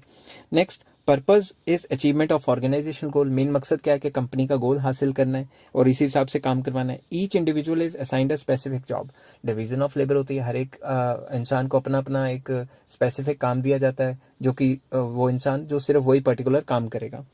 Next purpose is achievement of organization goal. Main मकसद क्या है कि कंपनी का गोल हासिल करना है और इसी हिसाब से काम करवाना है। Each individual is assigned a specific job. Division of labour होती है, हर एक इंसान को अपना अपना एक स्पेसिफिक काम दिया जाता है जो कि वो इंसान जो सिर्फ वही पर्टिकुलर काम करेगा।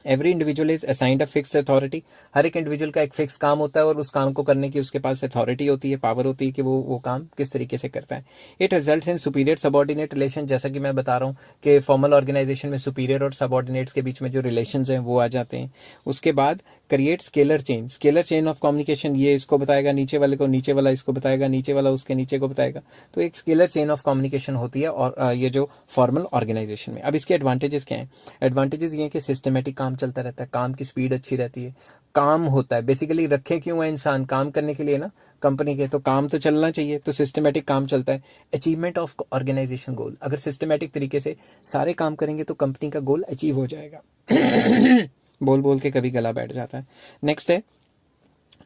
Every individual is assigned a fix authority. हर एक इंडिविजुअल का एक फिक्स काम होता है और उस काम को करने की उसके पास अथॉरिटी होती है, पावर होती है कि वो काम किस तरीके से करता है। It results in superior subordinate relation. जैसा कि मैं बता रहा हूँ कि फॉर्मल ऑर्गेनाइजेशन में सुपीरियर और सबऑर्डिनेट्स के बीच में जो रिलेशंस हैं वो आ जाते हैं। उसके बाद create scalar chain of communication, ये इसको बताएगा नीचे वाले को, नीचे वाला इसको बताएगा, नीचे वाला उसके नीचे को बताएगा। तो एक स्केलर चेन ऑफ कम्युनिकेशन होती है और ये जो फॉर्मल ऑर्गेनाइजेशन में। अब इसके एडवांटेजेस क्या हैं? एडवांटेजेस ये हैं कि सिस्टमेटिक काम चलता रहता है, काम की स्पीड अच्छी रहती है, काम होता है। बेसिकली रखे क्यों है इंसान? काम करने के लिए ना कंपनी के, तो काम तो चलना चाहिए, तो सिस्टमेटिक काम चलता है। अचीवमेंट ऑफ ऑर्गेनाइजेशन गोल, अगर सिस्टमेटिक तरीके से सारे काम करेंगे तो कंपनी का गोल अचीव हो जाएगा। बोल बोल के कभी गला बैठ जाता है। नेक्स्ट है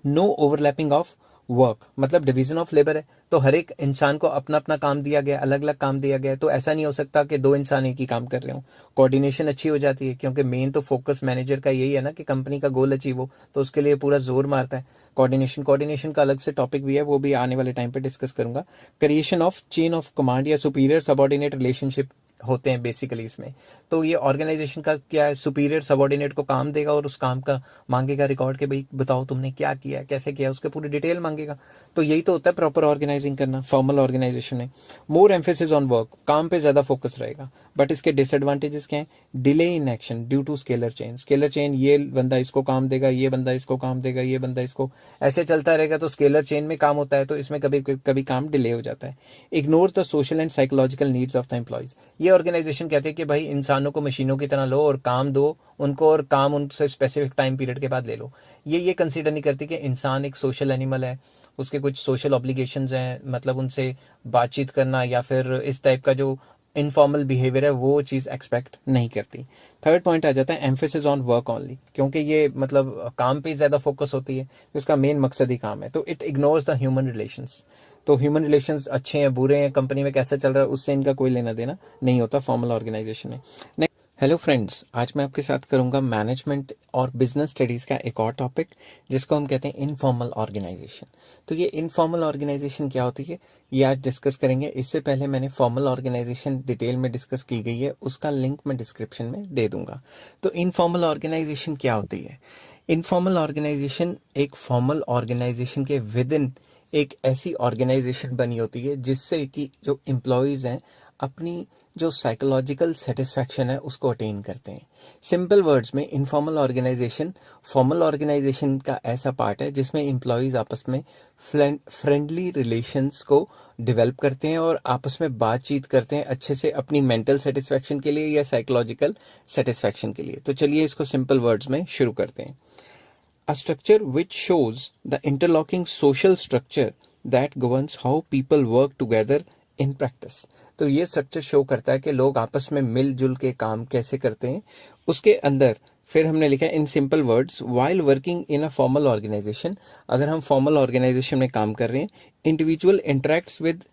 नो ओवरलैपिंग ऑफ वर्क, मतलब डिवीजन ऑफ लेबर है, तो हर एक इंसान को अपना अपना काम दिया गया, अलग अलग काम दिया गया है, तो ऐसा नहीं हो सकता कि दो इंसान एक ही काम कर रहे हो। कोऑर्डिनेशन अच्छी हो जाती है, क्योंकि मेन तो फोकस मैनेजर का यही है ना कि कंपनी का गोल अचीव हो, तो उसके लिए पूरा जोर मारता है। कोऑर्डिनेशन का अलग से टॉपिक भी है, वो भी आने वाले टाइम पे डिस्कस करूंगा। Creation of chain of command या सुपीरियर सबऑर्डिनेट रिलेशनशिप होते हैं बेसिकली इसमें। तो ये ऑर्गेनाइजेशन का क्या है, सुपीरियर सबऑर्डिनेट को काम देगा और उस काम का मांगेगा रिकॉर्ड के, भाई बताओ तुमने क्या किया, कैसे किया, उसके पूरी डिटेल मांगेगा। तो यही तो होता है प्रॉपर ऑर्गेनाइजिंग करना फॉर्मल ऑर्गेनाइजेशन में। मोर एम्फेसिस ऑन वर्क, काम पे ज्यादा फोकस रहेगा। बट इसके डिसएडवांटेजेस क्या है? Delay in action due to scalar chain, ये बंदा इसको काम देगा, ये बंदा इसको काम देगा, ये बंदा इसको, ऐसे चलता रहेगा। तो स्केलर चेन में काम होता है, तो इसमें कभी कभी काम डिले हो जाता है। Ignore the social and psychological needs of the employees, ये ऑर्गेनाइजेशन कहते हैं कि भाई इंसानों को मशीनों की तरह लो और काम दो उनको, और काम उनसे स्पेसिफिक टाइम पीरियड के बाद ले लो। ये कंसीडर नहीं करती कि इंसान एक सोशल एनिमल है, उसके कुछ सोशल ऑब्लिगेशंस हैं, मतलब उनसे बातचीत करना या फिर इस टाइप का जो इनफॉर्मल बिहेवियर है वो चीज एक्सपेक्ट नहीं करती। थर्ड पॉइंट आ जाता है एम्फेसिस ऑन वर्क ओनली, क्योंकि ये मतलब काम पे ज्यादा फोकस होती है, तो इसका मेन मकसद ही काम है। तो it ignores the human relations, तो ह्यूमन रिलेशंस अच्छे हैं बुरे हैं, कंपनी में कैसा चल रहा है, उससे इनका कोई लेना देना नहीं होता फॉर्मल ऑर्गेनाइजेशन में। हेलो फ्रेंड्स, आज मैं आपके साथ करूंगा मैनेजमेंट और बिजनेस स्टडीज का एक और टॉपिक, जिसको हम कहते हैं इनफॉर्मल ऑर्गेनाइजेशन। तो ये इनफॉर्मल ऑर्गेनाइजेशन क्या होती है, ये आज डिस्कस करेंगे। इससे पहले मैंने फॉर्मल ऑर्गेनाइजेशन डिटेल में डिस्कस की गई है, उसका लिंक मैं डिस्क्रिप्शन में दे दूंगा। तो इनफॉर्मल ऑर्गेनाइजेशन क्या होती है? इनफॉर्मल ऑर्गेनाइजेशन एक फॉर्मल ऑर्गेनाइजेशन के विद इन एक ऐसी ऑर्गेनाइजेशन बनी होती है जिससे कि जो एम्प्लॉयज हैं अपनी जो साइकोलॉजिकल सेटिस्फैक्शन है उसको अटेन करते हैं। सिंपल वर्ड्स में इनफॉर्मल ऑर्गेनाइजेशन फॉर्मल ऑर्गेनाइजेशन का ऐसा पार्ट है जिसमें एम्प्लॉयज आपस में फ्रेंडली रिलेशंस को डेवलप करते हैं और आपस में बातचीत करते हैं अच्छे से, अपनी मेंटल सेटिस्फैक्शन के लिए या साइकोलॉजिकल सेटिस्फैक्शन के लिए। तो चलिए इसको सिंपल वर्ड्स में शुरू करते हैं। A structure which shows the interlocking social structure that governs how people work together in practice। तो ये स्ट्रक्चर शो करता है कि लोग आपस में मिलजुल के काम कैसे करते हैं। उसके अंदर फिर हमने लिखा है इन simple words, while working in a formal organization, अगर हम फॉर्मल ऑर्गेनाइजेशन में काम कर रहे हैं, individual interacts with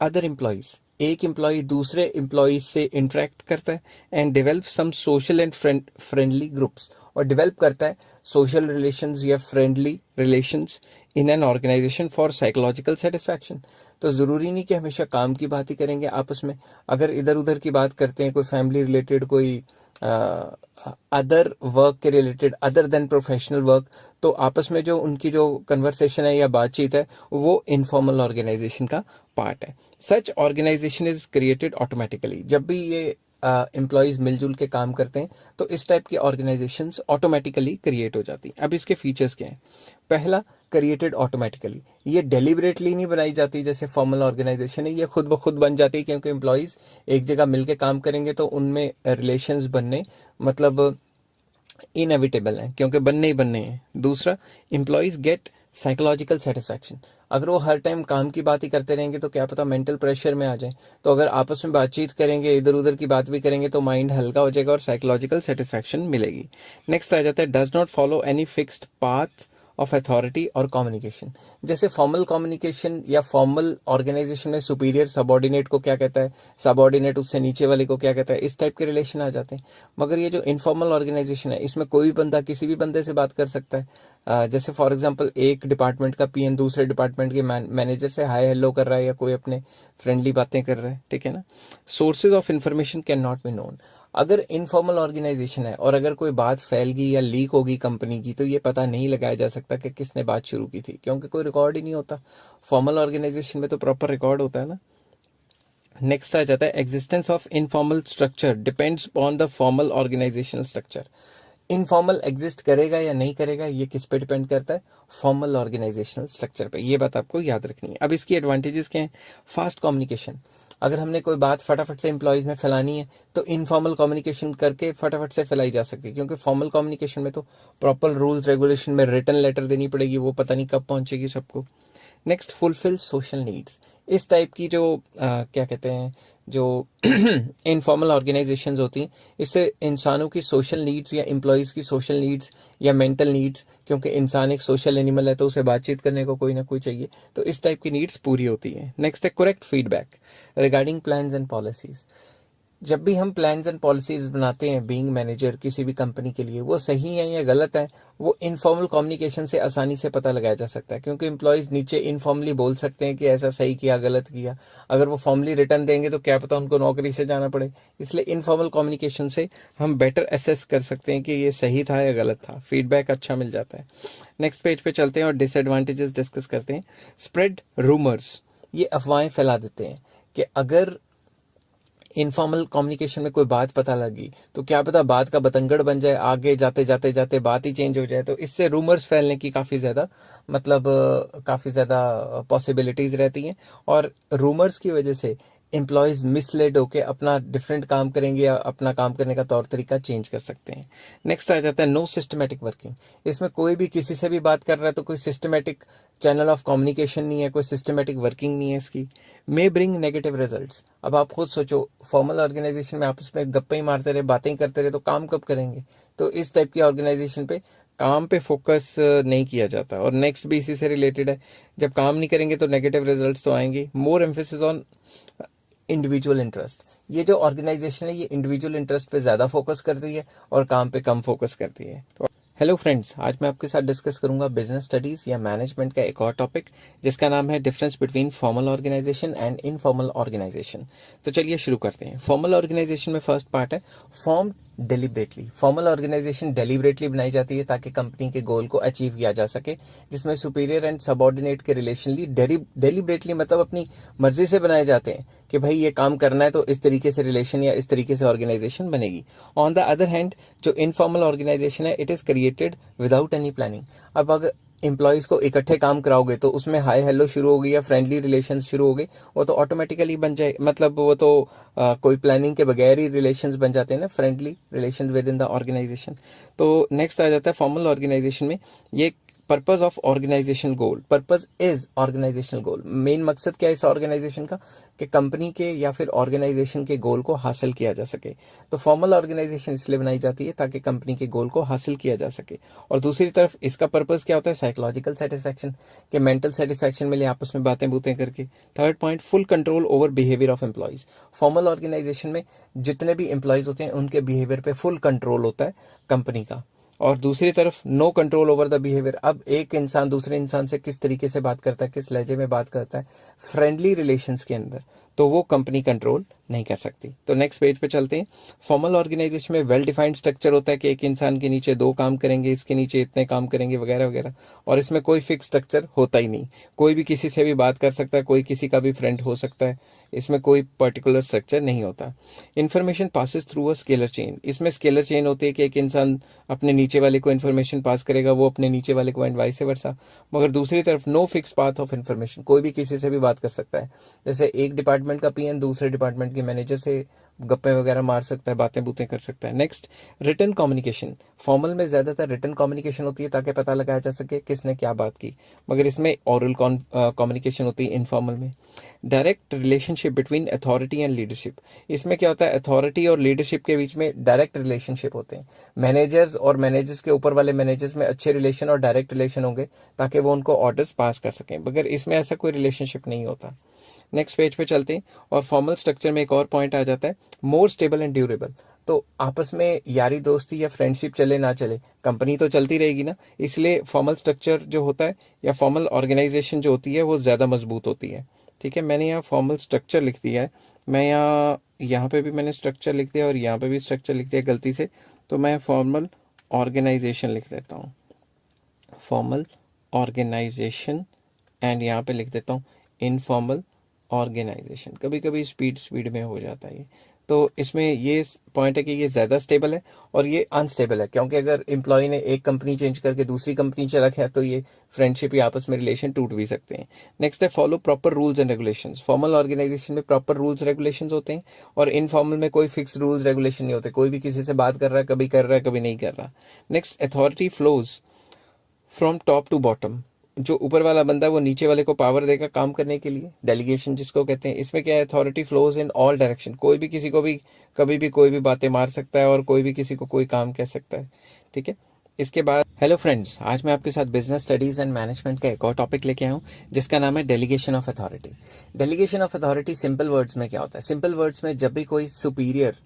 other employees, एक एम्प्लॉय दूसरे एम्प्लॉय से इंटरेक्ट करता है, and develop some social and friendly groups, और डेवलप करता है सोशल रिलेशंस या friendly relations in an organization for psychological satisfaction. तो जरूरी नहीं कि हमेशा काम की बात ही करेंगे आपस में, अगर इधर उधर की बात करते हैं, कोई फैमिली रिलेटेड, कोई अदर वर्क के related other than professional work, तो आपस में जो उनकी जो कन्वर्सेशन है या बातचीत है वो इनफॉर्मल ऑर्गेनाइजेशन का पार्ट है। सच ऑर्गेनाइजेशन इज क्रिएटेड ऑटोमेटिकली, जब भी ये एम्प्लॉयज मिलजुल के काम करते हैं तो इस टाइप की ऑर्गेनाइजेशंस ऑटोमेटिकली क्रिएट हो जाती हैं। अब इसके फीचर्स क्या हैं? पहला, क्रिएटेड ऑटोमेटिकली, ये डेलिबरेटली नहीं बनाई जाती जैसे फॉर्मल ऑर्गेनाइजेशन है, ये खुद ब खुद बन जाती है, क्योंकि एम्प्लॉयज एक जगह मिलके काम करेंगे तो उनमें रिलेशंस बनने मतलब इनएविटेबल है, क्योंकि बनने ही बनने हैं। दूसरा, एम्प्लॉयज गेट साइकोलॉजिकल सेटिस्फैक्शन, अगर वो हर टाइम काम की बात ही करते रहेंगे तो क्या पता मेंटल प्रेशर में आ जाए, तो अगर आपस में बातचीत करेंगे, इधर उधर की बात भी करेंगे तो माइंड हल्का हो जाएगा और साइकोलॉजिकल सेटिस्फैक्शन मिलेगी। नेक्स्ट आ जाता है does not follow any fixed path of authority और कम्युनिकेशन। जैसे फॉर्मल कम्युनिकेशन या फॉर्मल ऑर्गेनाइजेशन में सुपीरियर सबऑर्डिनेट को क्या कहता है, सबऑर्डिनेट उससे नीचे वाले को क्या कहता है, इस टाइप के रिलेशन आ जाते हैं। मगर ये जो इनफॉर्मल ऑर्गेनाइजेशन है इसमें कोई भी बंदा किसी भी बंदे से बात कर सकता है। जैसे फॉर एग्जांपल एक डिपार्टमेंट का पीएन दूसरे डिपार्टमेंट के मैनेजर से हाय हेलो कर रहा है या कोई अपने फ्रेंडली बातें कर रहा है, ठीक है ना। Sources of information can not be known, अगर इनफॉर्मल ऑर्गेनाइजेशन है और अगर कोई बात फैल गई या लीक होगी कंपनी की तो ये पता नहीं लगाया जा सकता कि किसने बात शुरू की थी, क्योंकि कोई रिकॉर्ड ही नहीं होता। फॉर्मल ऑर्गेनाइजेशन में तो प्रॉपर रिकॉर्ड होता है ना। नेक्स्ट आ जाता है existence of informal structure depends on the formal organizational structure. Informal exist करेगा या नहीं करेगा ये किस पे डिपेंड करता है, फॉर्मल ऑर्गेनाइजेशनल स्ट्रक्चर पे। ये बात आपको याद रखनी है। अब इसकी एडवांटेजेस क्या हैं, फास्ट कम्युनिकेशन, अगर हमने कोई बात फटाफट से एम्प्लॉयज में फैलानी है तो इनफॉर्मल कम्युनिकेशन करके फटाफट से फैलाई जा सकती है, क्योंकि फॉर्मल कम्युनिकेशन में तो प्रॉपर रूल्स रेगुलेशन में रिटन लेटर देनी पड़ेगी, वो पता नहीं कब पहुंचेगी सबको। Next, fulfil social needs. इस टाइप की जो क्या कहते हैं, जो इनफॉर्मल ऑर्गेनाइजेशंस होती हैं, इससे इंसानों की सोशल नीड्स या एम्प्लॉयज़ की सोशल नीड्स या मेंटल नीड्स, क्योंकि इंसान एक सोशल एनिमल है तो उसे बातचीत करने को कोई ना कोई चाहिए, तो इस टाइप की नीड्स पूरी होती हैं। नेक्स्ट है correct feedback regarding plans and policies. जब भी हम प्लान्स एंड पॉलिसीज बनाते हैं बीइंग मैनेजर किसी भी कंपनी के लिए, वो सही है या गलत है, वो इनफॉर्मल कम्युनिकेशन से आसानी से पता लगाया जा सकता है, क्योंकि एम्प्लॉयज नीचे इनफॉर्मली बोल सकते हैं कि ऐसा सही किया गलत किया। अगर वो फॉर्मली रिटर्न देंगे तो क्या पता उनको नौकरी से जाना पड़े, इसलिए इनफॉर्मल कम्युनिकेशन से हम बेटर असेस कर सकते हैं कि ये सही था या गलत था, फीडबैक अच्छा मिल जाता है। नेक्स्ट पेज पे चलते हैं और डिसएडवांटेजेस डिस्कस करते हैं। स्प्रेड रूमर्स, ये अफवाहें फैला देते हैं कि अगर इनफॉर्मल कम्युनिकेशन में कोई बात पता लगी तो क्या पता बात का बतंगड़ बन जाए, आगे जाते जाते जाते बात ही चेंज हो जाए, तो इससे रूमर्स फैलने की काफ़ी ज़्यादा काफ़ी ज़्यादा पॉसिबिलिटीज़ रहती हैं, और रूमर्स की वजह से एम्प्लॉयज मिसलेड होकर अपना डिफरेंट काम करेंगे या अपना काम करने का तौर तरीका चेंज कर सकते हैं। नेक्स्ट आ जाता है नो सिस्टमेटिक वर्किंग। इसमें कोई भी किसी से भी बात कर रहा है तो कोई सिस्टमेटिक चैनल ऑफ कम्युनिकेशन नहीं है, कोई सिस्टमेटिक वर्किंग नहीं है इसकी। मे ब्रिंग नेगेटिव रिजल्ट्स। अब आप खुद सोचो, फॉर्मल ऑर्गेनाइजेशन में आपस में गप्पे ही मारते रहे, बातें ही करते रहे, तो काम कब करेंगे। तो इस टाइप की ऑर्गेनाइजेशन पे काम पे फोकस नहीं किया जाता। और नेक्स्ट भी इसी से रिलेटेड है, जब काम नहीं करेंगे तो नेगेटिव रिजल्ट्स तो आएंगे। मोर एम्फेसिस ऑन इंडिविजुअल इंटरेस्ट। ये जो ऑर्गेनाइजेशन है ये इंडिविजुअल इंटरेस्ट पे ज़्यादा फोकस करती है और काम पे कम फोकस करती है। तो हेलो फ्रेंड्स, आज मैं आपके साथ डिस्कस करूंगा बिजनेस स्टडीज या मैनेजमेंट का एक और टॉपिक, जिसका नाम है difference between formal organization and informal organization. तो चलिए शुरू करते हैं। फॉर्मल ऑर्गेनाइजेशन में फर्स्ट पार्ट है form deliberately. Formal organization deliberately बनाई जाती है ताकि कंपनी के गोल को अचीव किया जा सके, जिसमें सुपीरियर एंड सबऑर्डिनेट के रिलेशनली डेलिबरेटली मतलब अपनी मर्जी से बनाए जाते हैं कि भाई ये काम करना है तो इस तरीके से रिलेशन या इस तरीके से ऑर्गेनाइजेशन बनेगी। ऑन द अदर हैंड जो इनफॉर्मल ऑर्गेनाइजेशन है, it is created without any planning. अब अगर एम्प्लॉयज को इकट्ठे काम कराओगे तो उसमें हाय हेलो शुरू हो गई या फ्रेंडली रिलेशन शुरू हो गए, वो तो ऑटोमेटिकली बन जाए, मतलब वो तो कोई प्लानिंग के बगैर ही रिलेशंस बन जाते हैं ना, friendly relations within the organisation. तो नेक्स्ट आ जाता है फॉर्मल ऑर्गेनाइजेशन में ये purpose of organization goal. Purpose is organizational goal. Main मकसद क्या है इस ऑर्गेनाइजेशन का, कि कंपनी के या फिर ऑर्गेनाइजेशन के गोल को हासिल किया जा सके। तो फॉर्मल ऑर्गेनाइजेशन इसलिए बनाई जाती है ताकि कंपनी के गोल को हासिल किया जा सके। और दूसरी तरफ इसका पर्पज क्या होता है, साइकोलॉजिकल सेटिस्फैक्शन, के मेंटल सेटिस्फैक्शन मिले आपस में बातें बूतें करके। Third point, full control over behaviour of employees. Formal organization में जितने भी एम्प्लॉयज होते हैं उनके बिहेवियर पे फुल कंट्रोल होता है कंपनी का। और दूसरी तरफ no control over the behaviour. अब एक इंसान दूसरे इंसान से किस तरीके से बात करता है, किस लहजे में बात करता है फ्रेंडली रिलेशंस के अंदर, तो वो कंपनी कंट्रोल नहीं कर सकती। तो नेक्स्ट पेज पे चलते हैं। फॉर्मल ऑर्गेनाइजेशन में वेल डिफाइंड स्ट्रक्चर होता है कि एक इंसान के नीचे 2 काम करेंगे, इसके नीचे इतने काम करेंगे वगैरह वगैरह, और इसमें कोई फिक्स स्ट्रक्चर होता ही नहीं। कोई भी किसी से भी बात कर सकता है, कोई किसी का भी फ्रेंड हो सकता है, इसमें कोई पर्टिकुलर स्ट्रक्चर नहीं होता। Information passes through a scalar chain. इसमें स्केलर चेन होती है कि एक इंसान अपने नीचे वाले को इन्फॉर्मेशन पास करेगा, वो अपने नीचे वाले को एंड वाइस वर्सा। मगर दूसरी तरफ no fix path of information, कोई भी किसी से भी बात कर सकता है। जैसे एक डिपार्टमेंट का पीएन दूसरे डिपार्टमेंट के मैनेजर से गप्पे वगैरह मार सकता है, बातें बूतें कर सकता है। Next, written communication. फॉर्मल में ज्यादातर रिटन कम्युनिकेशन होती है ताकि पता लगाया जा सके किसने क्या बात की, मगर इसमें ओरल कम्युनिकेशन होती है इनफॉर्मल में। Direct relationship between authority and leadership. इसमें क्या होता है, अथॉरिटी और लीडरशिप के बीच में डायरेक्ट रिलेशनशिप होते हैं। मैनेजर्स और मैनेजर्स के ऊपर वाले मैनेजर्स में अच्छे रिलेशन और डायरेक्ट रिलेशन होंगे ताकि वो उनको ऑर्डर्स पास कर सकें, मगर इसमें ऐसा कोई रिलेशनशिप नहीं होता। नेक्स्ट पेज पे चलते हैं और फॉर्मल स्ट्रक्चर में एक और पॉइंट आ जाता है, मोर स्टेबल एंड ड्यूरेबल। तो आपस में यारी दोस्ती या फ्रेंडशिप चले ना चले, कंपनी तो चलती रहेगी ना, इसलिए फॉर्मल स्ट्रक्चर जो होता है या फॉर्मल ऑर्गेनाइजेशन जो होती है वो ज़्यादा मजबूत होती है। ठीक है, मैंने यहाँ फॉर्मल स्ट्रक्चर लिख दिया है, मैं यहाँ पे भी मैंने स्ट्रक्चर लिख दिया और यहाँ पे भी स्ट्रक्चर लिख दिया गलती से, तो मैं फॉर्मल ऑर्गेनाइजेशन लिख देता हूँ, फॉर्मल ऑर्गेनाइजेशन, एंड यहाँ पे लिख देता हूँ इनफॉर्मल ऑर्गेनाइजेशन। कभी कभी स्पीड में हो जाता है ये, तो इसमें ये पॉइंट है कि ये ज़्यादा स्टेबल है और ये अनस्टेबल है, क्योंकि अगर एम्प्लॉय ने एक कंपनी चेंज करके दूसरी कंपनी चला गया तो ये फ्रेंडशिप या आपस में रिलेशन टूट भी सकते हैं। नेक्स्ट है follow proper rules and regulations. Formal organization में प्रॉपर रूल्स रेगुलेशंस होते हैं और इनफॉर्मल में कोई फिक्स रूल्स रेगुलेशन नहीं होते, कोई भी किसी से बात कर रहा है, कभी कर रहा है कभी नहीं कर रहा। Next, authority flows from top to bottom. जो ऊपर वाला बंदा है वो नीचे वाले को पावर देगा काम करने के लिए, डेलीगेशन जिसको कहते हैं। इसमें क्या है, authority flows in all direction. कोई भी किसी को भी कभी भी कोई भी बातें मार सकता है और कोई भी किसी को कोई काम कह सकता है, ठीक है। इसके बाद हेलो फ्रेंड्स, आज मैं आपके साथ बिजनेस स्टडीज एंड मैनेजमेंट का एक और टॉपिक लेके आया हूँ जिसका नाम है delegation of authority. Delegation of authority simple words में क्या होता है? सिंपल वर्ड्स में जब भी कोई सुपीरियर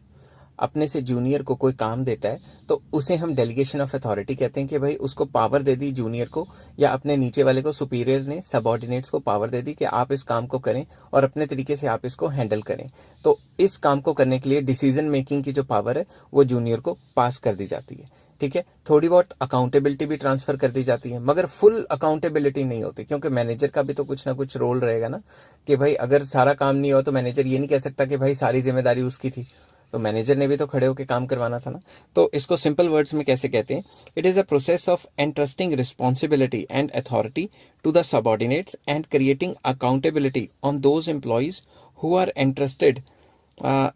अपने से जूनियर को कोई काम देता है तो उसे हम डेलीगेशन ऑफ अथॉरिटी कहते हैं कि भाई उसको पावर दे दी जूनियर को, या अपने नीचे वाले को सुपीरियर ने सबऑर्डिनेट्स को पावर दे दी कि आप इस काम को करें और अपने तरीके से आप इसको हैंडल करें। तो इस काम को करने के लिए डिसीजन मेकिंग की जो पावर है वो जूनियर को पास कर दी जाती है, ठीक है। थोड़ी बहुत अकाउंटेबिलिटी भी ट्रांसफर कर दी जाती है, मगर फुल अकाउंटेबिलिटी नहीं होती, क्योंकि मैनेजर का भी तो कुछ ना कुछ रोल रहेगा ना, कि भाई अगर सारा काम नहीं हो तो मैनेजर ये नहीं कह सकता कि भाई सारी जिम्मेदारी उसकी थी, तो मैनेजर ने भी तो खड़े होकर काम करवाना था ना। तो इसको सिंपल वर्ड्स में कैसे कहते हैं? It is a process of entrusting responsibility and authority to the subordinates and creating accountability on those employees who are entrusted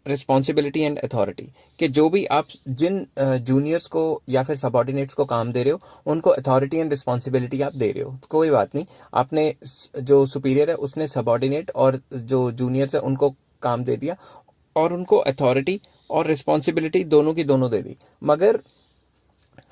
responsibility and authority. कि जो भी आप जिन जूनियर्स को या फिर सबऑर्डिनेट्स को काम दे रहे हो उनको अथॉरिटी एंड रिस्पॉन्सिबिलिटी आप दे रहे हो, तो कोई बात नहीं, आपने जो सुपीरियर है उसने सबऑर्डिनेट और जो जूनियर्स है उनको काम दे दिया और उनको अथॉरिटी और रिस्पॉन्सिबिलिटी दोनों की दोनों दे दी, मगर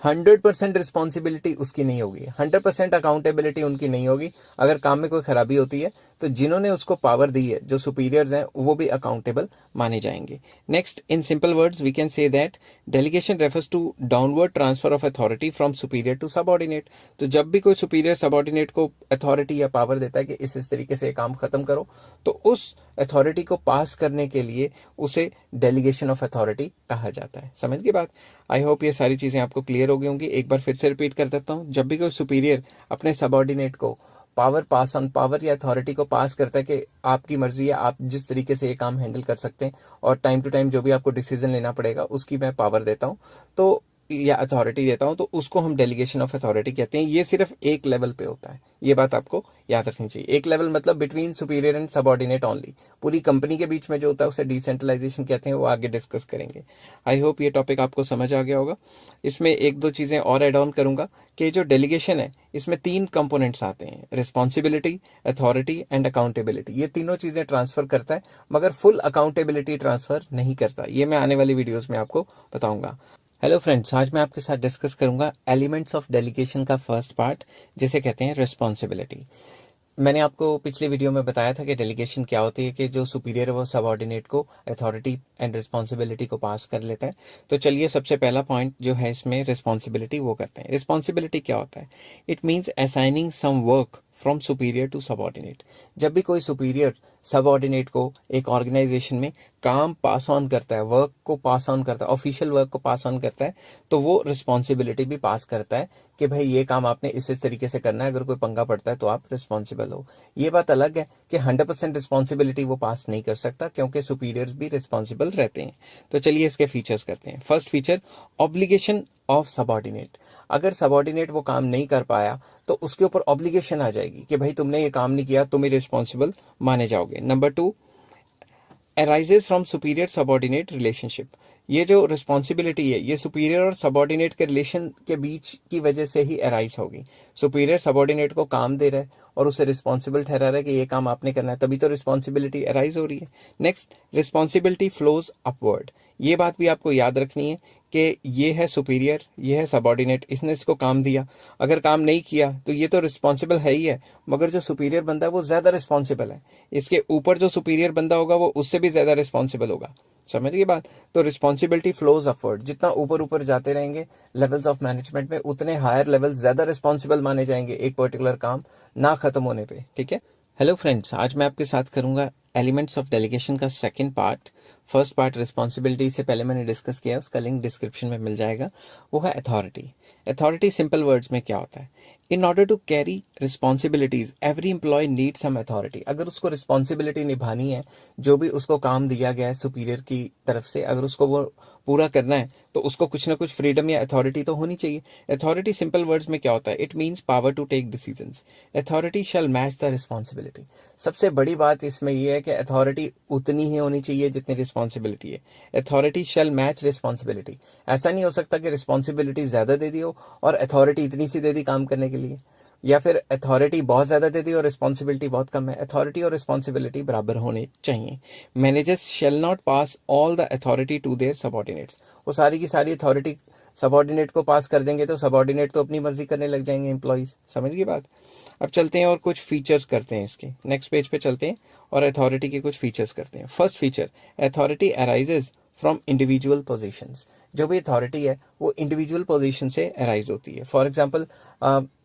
100% रिस्पॉन्सिबिलिटी उसकी नहीं होगी, 100% अकाउंटेबिलिटी उनकी नहीं होगी। अगर काम में कोई खराबी होती है तो जिन्होंने उसको पावर दी है, जो सुपीरियर्स हैं, वो भी अकाउंटेबल माने जाएंगे। Next, in simple words we can say that delegation refers to downward transfer of authority from superior to subordinate. तो जब भी कोई सुपीरियर सबऑर्डिनेट को अथॉरिटी या पावर देता है कि इस तरीके से काम खत्म करो, तो उस अथॉरिटी को पास करने के लिए उसे डेलीगेशन ऑफ अथॉरिटी कहा जाता है। समझ गए बात? आई होप ये सारी चीजें आपको क्लियर हो गई होंगी। एक बार फिर से रिपीट कर देता हूं, जब भी कोई सुपीरियर अपने सबऑर्डिनेट को पावर पास ऑन पावर या अथॉरिटी को पास करता है कि आपकी मर्जी है, आप जिस तरीके से ये काम हैंडल कर सकते हैं और टाइम टू टाइम जो भी आपको डिसीजन लेना पड़ेगा उसकी मैं पावर देता हूं तो या अथॉरिटी देता हूं, तो उसको हम डेलीगेशन ऑफ अथॉरिटी कहते हैं। ये सिर्फ एक लेवल पे होता है, ये बात आपको याद रखनी चाहिए। एक लेवल मतलब between superior and subordinate only. पूरी कंपनी के बीच में जो होता है उसे डिसेंट्रलाइजेशन कहते हैं, वो आगे डिस्कस करेंगे। आई होप ये टॉपिक आपको समझ आ गया होगा। इसमें एक दो चीजें और एड ऑन करूंगा कि जो डेलीगेशन है इसमें 3 कंपोनेंट्स आते हैं, रिस्पॉन्सिबिलिटी, अथॉरिटी एंड अकाउंटेबिलिटी। ये तीनों चीजें ट्रांसफर करता है, मगर फुल अकाउंटेबिलिटी ट्रांसफर नहीं करता। ये मैं आने वाली वीडियोस में आपको बताऊंगा। हेलो फ्रेंड्स, आज मैं आपके साथ डिस्कस करूंगा एलिमेंट्स ऑफ डेलीगेशन का फर्स्ट पार्ट, जिसे कहते हैं रिस्पॉन्सिबिलिटी। मैंने आपको पिछली वीडियो में बताया था कि डेलीगेशन क्या होती है, कि जो सुपीरियर है वो सबऑर्डिनेट को अथॉरिटी एंड रिस्पॉन्सिबिलिटी को पास कर लेता है। तो चलिए सबसे पहला पॉइंट जो है इसमें रिस्पॉन्सिबिलिटी वो करते हैं। रिस्पॉन्सिबिलिटी क्या होता है? It means assigning some work from superior to subordinate. जब भी कोई सुपीरियर सबऑर्डिनेट को एक ऑर्गेनाइजेशन में काम पास ऑन करता है, वर्क को पास ऑन करता है, ऑफिशियल वर्क को पास ऑन करता है, तो वो रिस्पॉन्सिबिलिटी भी पास करता है कि भाई ये काम आपने इस तरीके से करना है, अगर कोई पंगा पड़ता है तो आप रिस्पॉन्सिबल हो। ये बात अलग है कि 100% रिस्पॉन्सिबिलिटी वो पास नहीं कर सकता, क्योंकि सुपीरियर्स भी रिस्पॉन्सिबल रहते हैं। तो चलिए इसके फीचर्स करते हैं। First feature, obligation of subordinate. अगर सबऑर्डिनेट वो काम नहीं कर पाया तो उसके ऊपर ऑब्लिगेशन आ जाएगी कि भाई तुमने ये काम नहीं किया, तुम ही रिस्पॉन्सिबल माने जाओगे। Number 2, arises from superior subordinate relationship. ये जो रिस्पॉन्सिबिलिटी है ये सुपीरियर और सबऑर्डिनेट के रिलेशन के बीच की वजह से ही अराइज होगी। सुपीरियर सबऑर्डिनेट को काम दे रहा है और उसे रिस्पॉन्सिबल ठहरा रहा है कि ये काम आपने करना है, तभी तो रिस्पॉन्सिबिलिटी अराइज हो रही है। Next, responsibility flows upward. ये बात भी आपको याद रखनी है कि ये है सुपीरियर, ये है सबऑर्डिनेट, इसने इसको काम दिया, अगर काम नहीं किया तो ये तो रिस्पॉन्सिबल है ही है, मगर जो सुपीरियर बंदा है वो ज्यादा रिस्पॉन्सिबल है। इसके ऊपर जो सुपीरियर बंदा होगा वो उससे भी ज्यादा रिस्पॉन्सिबल होगा। समझ गए बात? तो रिस्पॉन्सिबिलिटी फ्लोज अपवर्ड। जितना ऊपर ऊपर जाते रहेंगे लेवल्स ऑफ मैनेजमेंट में, उतने हायर लेवल ज्यादा रिस्पॉन्सिबल माने जाएंगे एक पर्टिकुलर काम ना खत्म होने पे, ठीक है। हेलो फ्रेंड्स, आज मैं आपके साथ करूंगा एलिमेंट्स ऑफ डेलीगेशन का second part. First part responsibility से पहले मैंने डिस्कस किया, उसका लिंक डिस्क्रिप्शन में मिल जाएगा। वो है अथॉरिटी। अथॉरिटी सिंपल वर्ड्स में क्या होता है? In order to carry responsibilities every employee need some authority. अगर उसको रिस्पॉन्सिबिलिटी निभानी है, जो भी उसको काम दिया गया है सुपीरियर की तरफ से, अगर उसको वो पूरा करना है तो उसको कुछ ना कुछ फ्रीडम या अथॉरिटी तो होनी चाहिए। अथॉरिटी सिंपल वर्ड्स में क्या होता है? It means power to take decisions. Authority shall match the responsibility. सबसे बड़ी बात इसमें यह है कि अथॉरिटी उतनी ही होनी चाहिए जितनी रिस्पॉन्सिबिलिटी है। Authority shall match responsibility. ऐसा नहीं हो सकता कि रिस्पॉन्सिबिलिटी ज्यादा दे दी हो और अथॉरिटी इतनी सी दे दी काम करने के लिए, या फिर अथॉरिटी बहुत ज्यादा दे दी और रिस्पॉन्सिबिलिटी बहुत कम है। अथॉरिटी और रिस्पॉन्सिबिलिटी बराबर होने चाहिए। Managers shall not pass all the authority to their subordinates. वो सारी की सारी अथॉरिटी सबऑर्डिनेट को पास कर देंगे तो सबऑर्डिनेट तो अपनी मर्जी करने लग जाएंगे एम्प्लॉइज। समझ गई बात? अब चलते हैं और कुछ फीचर्स करते हैं इसके। नेक्स्ट पेज पे चलते हैं और अथॉरिटी के कुछ फीचर्स करते हैं। First feature, authority arises from individual positions. जो भी अथॉरिटी है वो इंडिविजुअल पोजीशन से अराइज होती है। फॉर एग्जांपल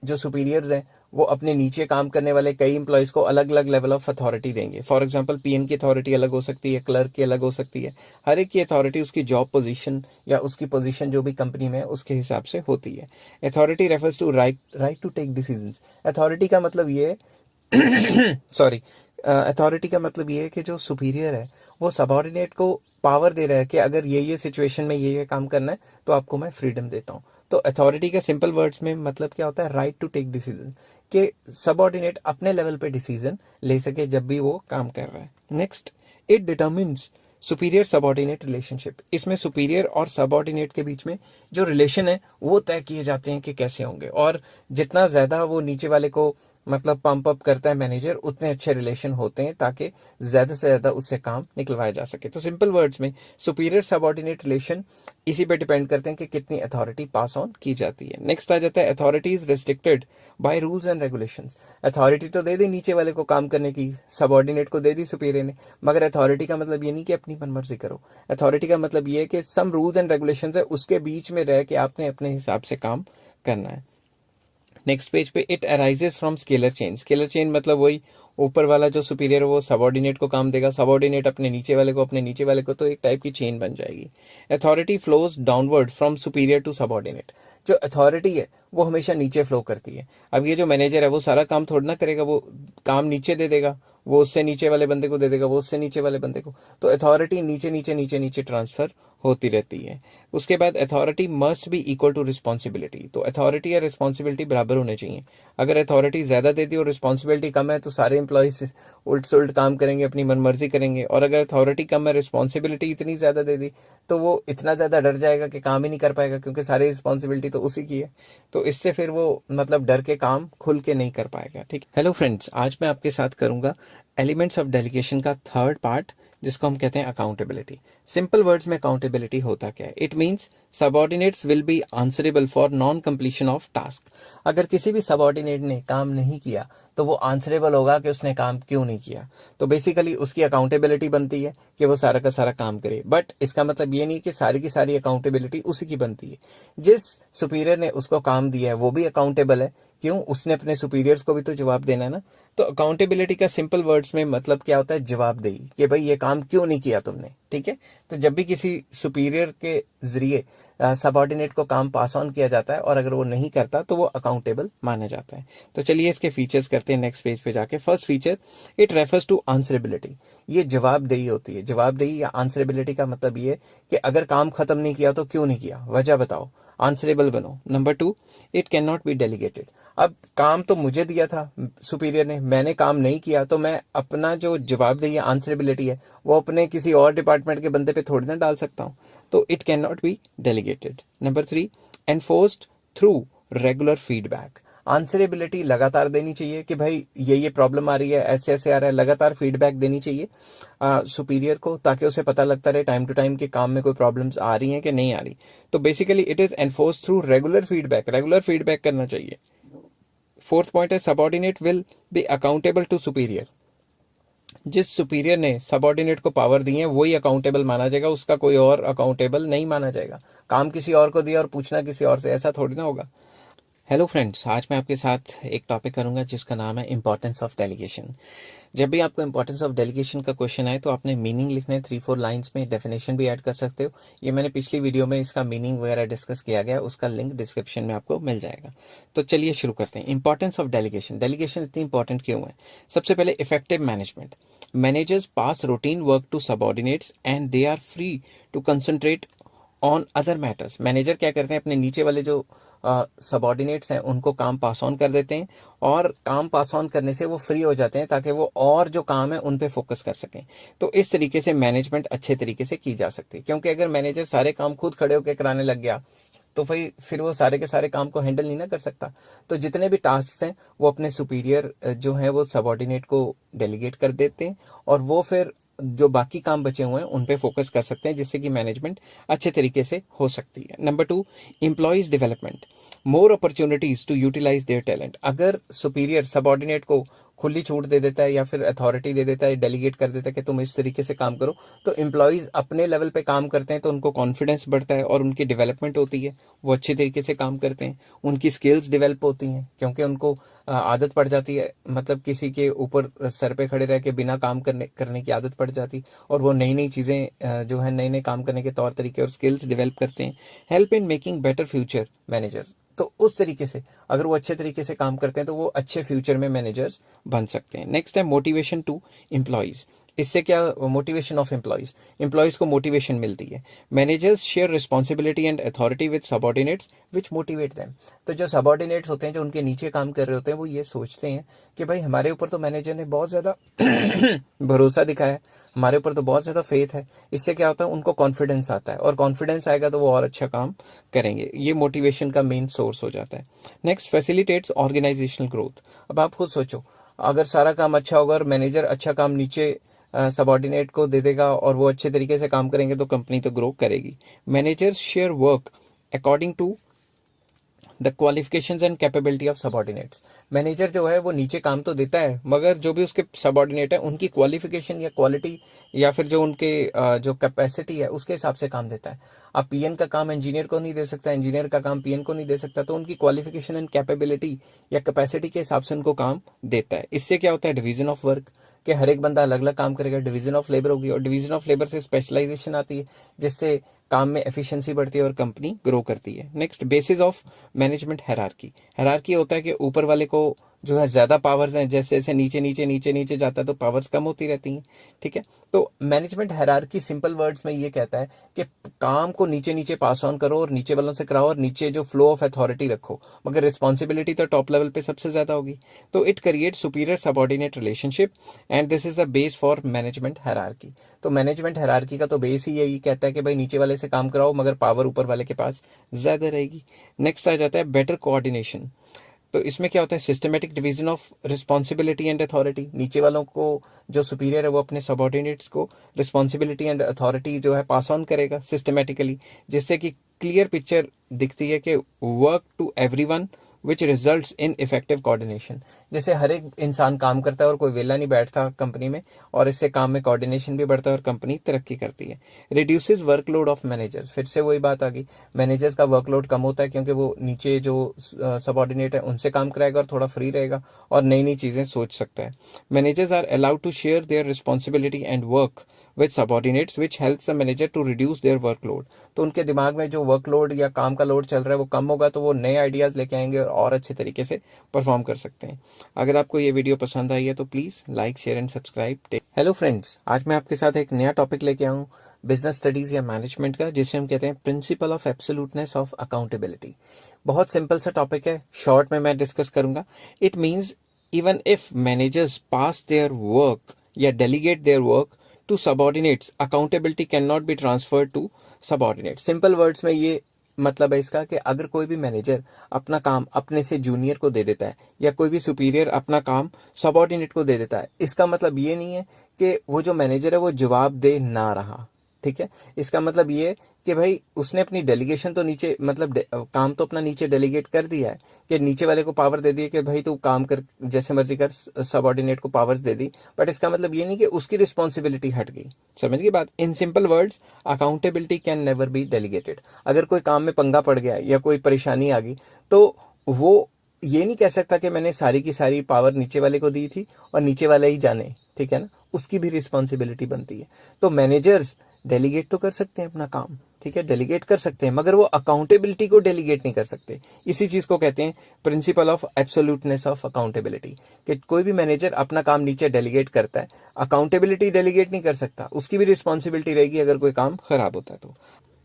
जो सुपीरियर्स हैं वो अपने नीचे काम करने वाले कई एम्प्लॉयज को अलग अलग लेवल ऑफ अथॉरिटी देंगे। फॉर एग्जांपल पीएन की अथॉरिटी अलग हो सकती है, क्लर्क की अलग हो सकती है। हर एक की अथॉरिटी उसकी जॉब पोजीशन या उसकी पोजीशन जो भी कंपनी में है उसके हिसाब से होती है। Authority refers to right to take decisions. Authority का मतलब ये है सॉरी अथॉरिटी का मतलब ये है कि जो सुपीरियर है वो सबऑर्डिनेट को पावर दे रहा है कि अगर ये सिचुएशन में ये काम करना है तो आपको मैं फ्रीडम देता हूँ। तो अथॉरिटी का सिंपल वर्ड्स में मतलब क्या होता है? राइट टू टेक डिसीजन, कि सबऑर्डिनेट अपने लेवल पे डिसीजन ले सके जब भी वो काम कर रहा है। Next, it determines superior subordinate relationship. इसमें सुपीरियर और सबऑर्डिनेट के बीच में जो रिलेशन है वो तय किए जाते हैं कि कैसे होंगे, और जितना ज्यादा वो नीचे वाले को मतलब पंप अप करता है मैनेजर, उतने अच्छे रिलेशन होते हैं ताकि ज्यादा से ज्यादा उससे काम निकलवाया जा सके। तो सिंपल वर्ड्स में सुपीरियर सबऑर्डिनेट रिलेशन इसी पे डिपेंड करते हैं कि कितनी अथॉरिटी पास ऑन की जाती है। नेक्स्ट आ जाता है authority is restricted by rules and regulations. Authority तो दे दी नीचे वाले को काम करने की, सबऑर्डिनेट को दे दी सुपीरियर ने, मगर अथॉरिटी का मतलब ये नहीं कि अपनी मनमर्जी करो। अथॉरिटी का मतलब ये है कि सम रूल्स एंड रेगुलेशंस है, उसके बीच में रह के आपने अपने हिसाब से काम करना है। नेक्स्ट पेज पे, it arises from scalar chain. Scalar chain मतलब वही ऊपर वाला जो सुपीरियर है वो सबऑर्डिनेट को काम देगा, सबऑर्डिनेट अपने नीचे वाले को, अपने नीचे वाले को, तो एक टाइप की चेन बन जाएगी। Authority flows downward from superior to subordinate. जो अथॉरिटी है वो हमेशा नीचे फ्लो करती है। अब ये जो मैनेजर है वो सारा काम थोड़ा ना करेगा, वो काम नीचे दे देगा, वो उससे नीचे वाले बंदे को दे देगा, वो उससे नीचे वाले बंदे को। तो अथॉरिटी नीचे नीचे नीचे नीचे ट्रांसफर होती रहती है। उसके बाद authority must be equal to responsibility. तो अथॉरिटी या रिस्पॉन्सिबिलिटी बराबर होने चाहिए। अगर अथॉरिटी ज्यादा दे दी और रिस्पॉन्सिबिलिटी कम है तो सारे एम्प्लॉयज उल्ट सुल्ट काम करेंगे, अपनी मनमर्जी करेंगे। और अगर अथॉरिटी कम है, रिस्पॉन्सिबिलिटी इतनी ज्यादा दे दी तो वो इतना ज्यादा डर जाएगा कि काम ही नहीं कर पाएगा, क्योंकि सारी रिस्पॉन्सिबिलिटी तो उसी की है। तो इससे फिर वो मतलब डर के काम खुल के नहीं कर पाएगा। ठीक। हेलो फ्रेंड्स, आज मैं आपके साथ करूंगा एलिमेंट्स ऑफ डेलीगेशन का थर्ड पार्ट, जिसको हम कहते हैं अकाउंटेबिलिटी। सिंपल वर्ड्स में अकाउंटेबिलिटी होता क्या है? It means subordinates will be answerable for non completion of task. अगर किसी भी सबऑर्डिनेट ने काम नहीं किया तो वो आंसरेबल होगा कि उसने काम क्यों नहीं किया। तो बेसिकली उसकी अकाउंटेबिलिटी बनती है कि वो सारा का सारा काम करे। बट इसका मतलब ये नहीं कि सारी की सारी अकाउंटेबिलिटी उसी की बनती है। जिस सुपीरियर ने उसको काम दिया है वो भी अकाउंटेबल है। क्यों? उसने अपने सुपीरियर्स को भी तो जवाब देना है ना। तो अकाउंटेबिलिटी का सिंपल वर्ड्स में मतलब क्या होता है? जवाबदेही, कि भाई ये काम क्यों नहीं किया तुमने। ठीक है। तो जब भी किसी सुपीरियर के जरिए सबऑर्डिनेट को काम पास ऑन किया जाता है और अगर वो नहीं करता तो वो अकाउंटेबल माना जाता है। तो चलिए इसके फीचर्स करते हैं नेक्स्ट पेज पे जाके। First feature, it refers to answerability. ये जवाबदेही होती है। जवाबदेही या आंसरेबिलिटी का मतलब ये कि अगर काम खत्म नहीं किया तो क्यों नहीं किया, वजह बताओ, आंसरेबल बनो। Number 2, it can not be delegated. अब काम तो मुझे दिया था सुपीरियर ने, मैंने काम नहीं किया तो मैं अपना जो जवाबदेही आंसरेबिलिटी है वो अपने किसी और डिपार्टमेंट के बंदे पे थोड़ी ना डाल सकता हूं। तो it can not be delegated. Number 3, enforced through regular feedback. Answerability लगातार देनी चाहिए कि भाई ये प्रॉब्लम आ रही है, ऐसे ऐसे आ रहा है, लगातार फीडबैक देनी चाहिए सुपीरियर को, ताकि उसे पता लगता रहे टाइम टू टाइम कि काम में कोई प्रॉब्लम्स आ रही हैं कि नहीं आ रही। तो basically it is enforce through regular feedback. Regular feedback करना चाहिए। फोर्थ पॉइंट है, subordinate will be accountable to superior. जिस सुपीरियर ने सबऑर्डिनेट को पावर दी है वही अकाउंटेबल माना जाएगा, उसका कोई और अकाउंटेबल नहीं माना जाएगा। काम किसी और को दिया और पूछना किसी और से, ऐसा थोड़ी ना होगा। हेलो फ्रेंड्स, आज मैं आपके साथ एक टॉपिक करूंगा जिसका नाम है इंपॉर्टेंस ऑफ डेलीगेशन। जब भी आपको इंपॉर्टेंस ऑफ डेलीगेशन का क्वेश्चन आए तो आपने मीनिंग लिखना है 3-4 लाइंस में, डेफिनेशन भी ऐड कर सकते हो। ये मैंने पिछली वीडियो में इसका मीनिंग वगैरह डिस्कस किया गया, उसका लिंक डिस्क्रिप्शन में आपको मिल जाएगा। तो चलिए शुरू करते हैं। Importance of delegation. डेलीगेशन इतनी इंपॉर्टेंट क्यों है? सबसे पहले effective management. Managers pass routine work to subordinates and they are free to concentrate on other matters. Manager क्या करते हैं, अपने नीचे वाले जो सबॉर्डिनेट्स हैं उनको काम पास ऑन कर देते हैं, और काम पास ऑन करने से वो फ्री हो जाते हैं ताकि वो और जो काम है उन पे फोकस कर सकें। तो इस तरीके से मैनेजमेंट अच्छे तरीके से की जा सकती है, क्योंकि अगर मैनेजर सारे काम खुद खड़े होकर कराने लग गया तो भाई फिर वो सारे के सारे काम को हैंडल नहीं ना कर सकता। तो जितने भी टास्क हैं वो अपने सुपीरियर जो है वो सबॉर्डिनेट को डेलीगेट कर देते हैं, और वो फिर जो बाकी काम बचे हुए हैं उन पे फोकस कर सकते हैं, जिससे कि मैनेजमेंट अच्छे तरीके से हो सकती है। Number 2, employees development. More opportunities to utilize their talent. अगर सुपीरियर सबॉर्डिनेट को खुली छूट दे देता है या फिर अथॉरिटी दे देता है, डेलीगेट कर देता है कि तुम इस तरीके से काम करो, तो एम्प्लॉयज अपने लेवल पे काम करते हैं, तो उनको कॉन्फिडेंस बढ़ता है और उनकी डेवलपमेंट होती है। वो अच्छे तरीके से काम करते हैं, उनकी स्किल्स डेवलप होती हैं, क्योंकि उनको आदत पड़ जाती है, मतलब किसी के ऊपर सर पे खड़े रह के बिना काम करने की आदत पड़ जाती, और वो नई नई चीज़ें जो है नए नए काम करने के तौर तरीके और स्किल्स डेवलप करते हैं। Help in making better future managers. तो उस तरीके से अगर वो अच्छे तरीके से काम करते हैं तो वो अच्छे फ्यूचर में मैनेजर्स बन सकते हैं। नेक्स्ट है मोटिवेशन टू एम्प्लॉयज। इससे क्या, मोटिवेशन ऑफ एम्प्लॉयज, एम्प्लॉयज को मोटिवेशन मिलती है। Managers share responsibility and authority with subordinates which motivate them. तो जो सबॉर्डिनेट्स होते हैं, जो उनके नीचे काम कर रहे होते हैं, वो ये सोचते हैं कि भाई हमारे ऊपर तो मैनेजर ने बहुत ज़्यादा भरोसा दिखाया है, हमारे ऊपर तो बहुत ज़्यादा फेथ है। इससे क्या होता है, उनको कॉन्फिडेंस आता है, और कॉन्फिडेंस आएगा तो वो और अच्छा काम करेंगे। ये मोटिवेशन का मेन सोर्स हो जाता है। Next, facilitates organizational growth. अब आप खुद सोचो, अगर सारा काम अच्छा होगा और मैनेजर अच्छा काम नीचे सबॉर्डिनेट को दे देगा और वो अच्छे तरीके से काम करेंगे तो कंपनी तो ग्रो करेगी। Managers share work according to the qualifications and capability of subordinates. Manager जो है वो नीचे काम तो देता है, मगर जो भी उसके सबॉर्डिनेट है उनकी क्वालिफिकेशन या क्वालिटी या फिर जो उनके जो कैपेसिटी है उसके हिसाब से काम देता है। अब पीएन का काम इंजीनियर को नहीं दे सकता, इंजीनियर का काम पीएन को नहीं दे सकता, तो उनकी क्वालिफिकेशन एंड कैपेबिलिटी या कैपेसिटी के हिसाब से उनको काम देता है। इससे क्या होता है, डिवीजन ऑफ वर्क, कि हर एक बंदा अलग अलग काम करेगा, डिवीजन ऑफ लेबर होगी, और डिवीजन ऑफ लेबर से स्पेशलाइजेशन आती है, जिससे काम में एफिशिएंसी बढ़ती है और कंपनी ग्रो करती है। Next, basis of management hierarchy. Hierarchy होता है कि ऊपर वाले को जो है ज्यादा पावर्स हैं, जैसे जैसे नीचे नीचे नीचे नीचे जाता है तो पावर्स कम होती रहती हैं। ठीक है, तो मैनेजमेंट हायरार्की सिंपल वर्ड्स में ये कहता है कि काम को नीचे नीचे पास ऑन करो और नीचे वालों से कराओ, और नीचे जो फ्लो ऑफ अथॉरिटी रखो, मगर रिस्पॉन्सिबिलिटी तो टॉप लेवल पे सबसे ज्यादा होगी। तो it create superior subordinate relationship and this is a base for management hierarchy. तो मैनेजमेंट हायरार्की का तो बेस ही यही कहता है कि भाई नीचे वाले से काम कराओ, मगर पावर ऊपर वाले के पास ज्यादा रहेगी। नेक्स्ट आ जाता है बेटर कोऑर्डिनेशन। तो इसमें क्या होता है, systematic division of responsibility and authority. नीचे वालों को जो सुपीरियर है वो अपने सबऑर्डिनेट्स को रिस्पॉन्सिबिलिटी एंड अथॉरिटी जो है पास ऑन करेगा सिस्टमेटिकली, जिससे कि क्लियर पिक्चर दिखती है कि work to everyone which results in effective coordination. जैसे हर एक इंसान काम करता है और कोई वेला नहीं बैठता कंपनी में, और इससे काम में कोऑर्डिनेशन भी बढ़ता है और कंपनी तरक्की करती है। Reduces workload of managers. फिर से वही बात आ गई, मैनेजर्स का वर्कलोड कम होता है क्योंकि वो नीचे जो सबऑर्डिनेट है उनसे काम कराएगा और थोड़ा फ्री रहेगा और नई नई चीजें सोच सकता है। Managers are allowed to share their responsibility and work with subordinates which helps the manager to reduce their workload। तो उनके दिमाग में जो वर्कलोड या काम का लोड चल रहा है वो कम होगा, तो वो नए आइडियाज लेके आएंगे और अच्छे तरीके से परफॉर्म कर सकते हैं। अगर आपको ये वीडियो पसंद आई है तो please like, share and subscribe. Hello friends, आज मैं आपके साथ एक नया टॉपिक लेके आया हूँ बिजनेस स्टडीज या मैनेजमेंट का, जिसे हम कहते हैं principle of absoluteness of accountability. बहुत सिंपल सा टॉपिक है, शॉर्ट में मैं डिस्कस करूंगा। It means even if managers pass their work या delegate their work to subordinates, accountability can not be transferred to subordinate. Simple words में ये मतलब है इसका कि अगर कोई भी मैनेजर अपना काम अपने से जूनियर को दे देता है या कोई भी सुपीरियर अपना काम सबऑर्डिनेट को दे देता है, इसका मतलब ये नहीं है कि वो जो मैनेजर है वो जवाब दे ना रहा। ठीक है, इसका मतलब ये कि भाई उसने अपनी डेलीगेशन तो नीचे, मतलब काम तो अपना नीचे डेलीगेट कर दिया है, कि नीचे वाले को पावर दे दी कि भाई तू काम कर, जैसे मर्जी कर, सबऑर्डिनेट को पावर्स दे दी, बट इसका मतलब ये नहीं कि उसकी रिस्पॉन्सिबिलिटी हट गई। समझ गई बात? इन simple words, accountability can never be delegated. अगर कोई काम में पंगा पड़ गया या कोई परेशानी आ गई तो वो ये नहीं कह सकता कि मैंने सारी की सारी पावर नीचे वाले को दी थी और नीचे वाला ही जाने, ठीक है ना, उसकी भी रिस्पॉन्सिबिलिटी बनती है। तो मैनेजर्स डेलीगेट तो कर सकते हैं अपना काम, ठीक है, डेलीगेट कर सकते हैं, मगर वो अकाउंटेबिलिटी को डेलीगेट नहीं कर सकते। इसी चीज को कहते हैं principle of absoluteness of accountability, कि कोई भी मैनेजर अपना काम नीचे डेलीगेट करता है, अकाउंटेबिलिटी डेलीगेट नहीं कर सकता, उसकी भी रिस्पॉन्सिबिलिटी रहेगी अगर कोई काम खराब होता है तो।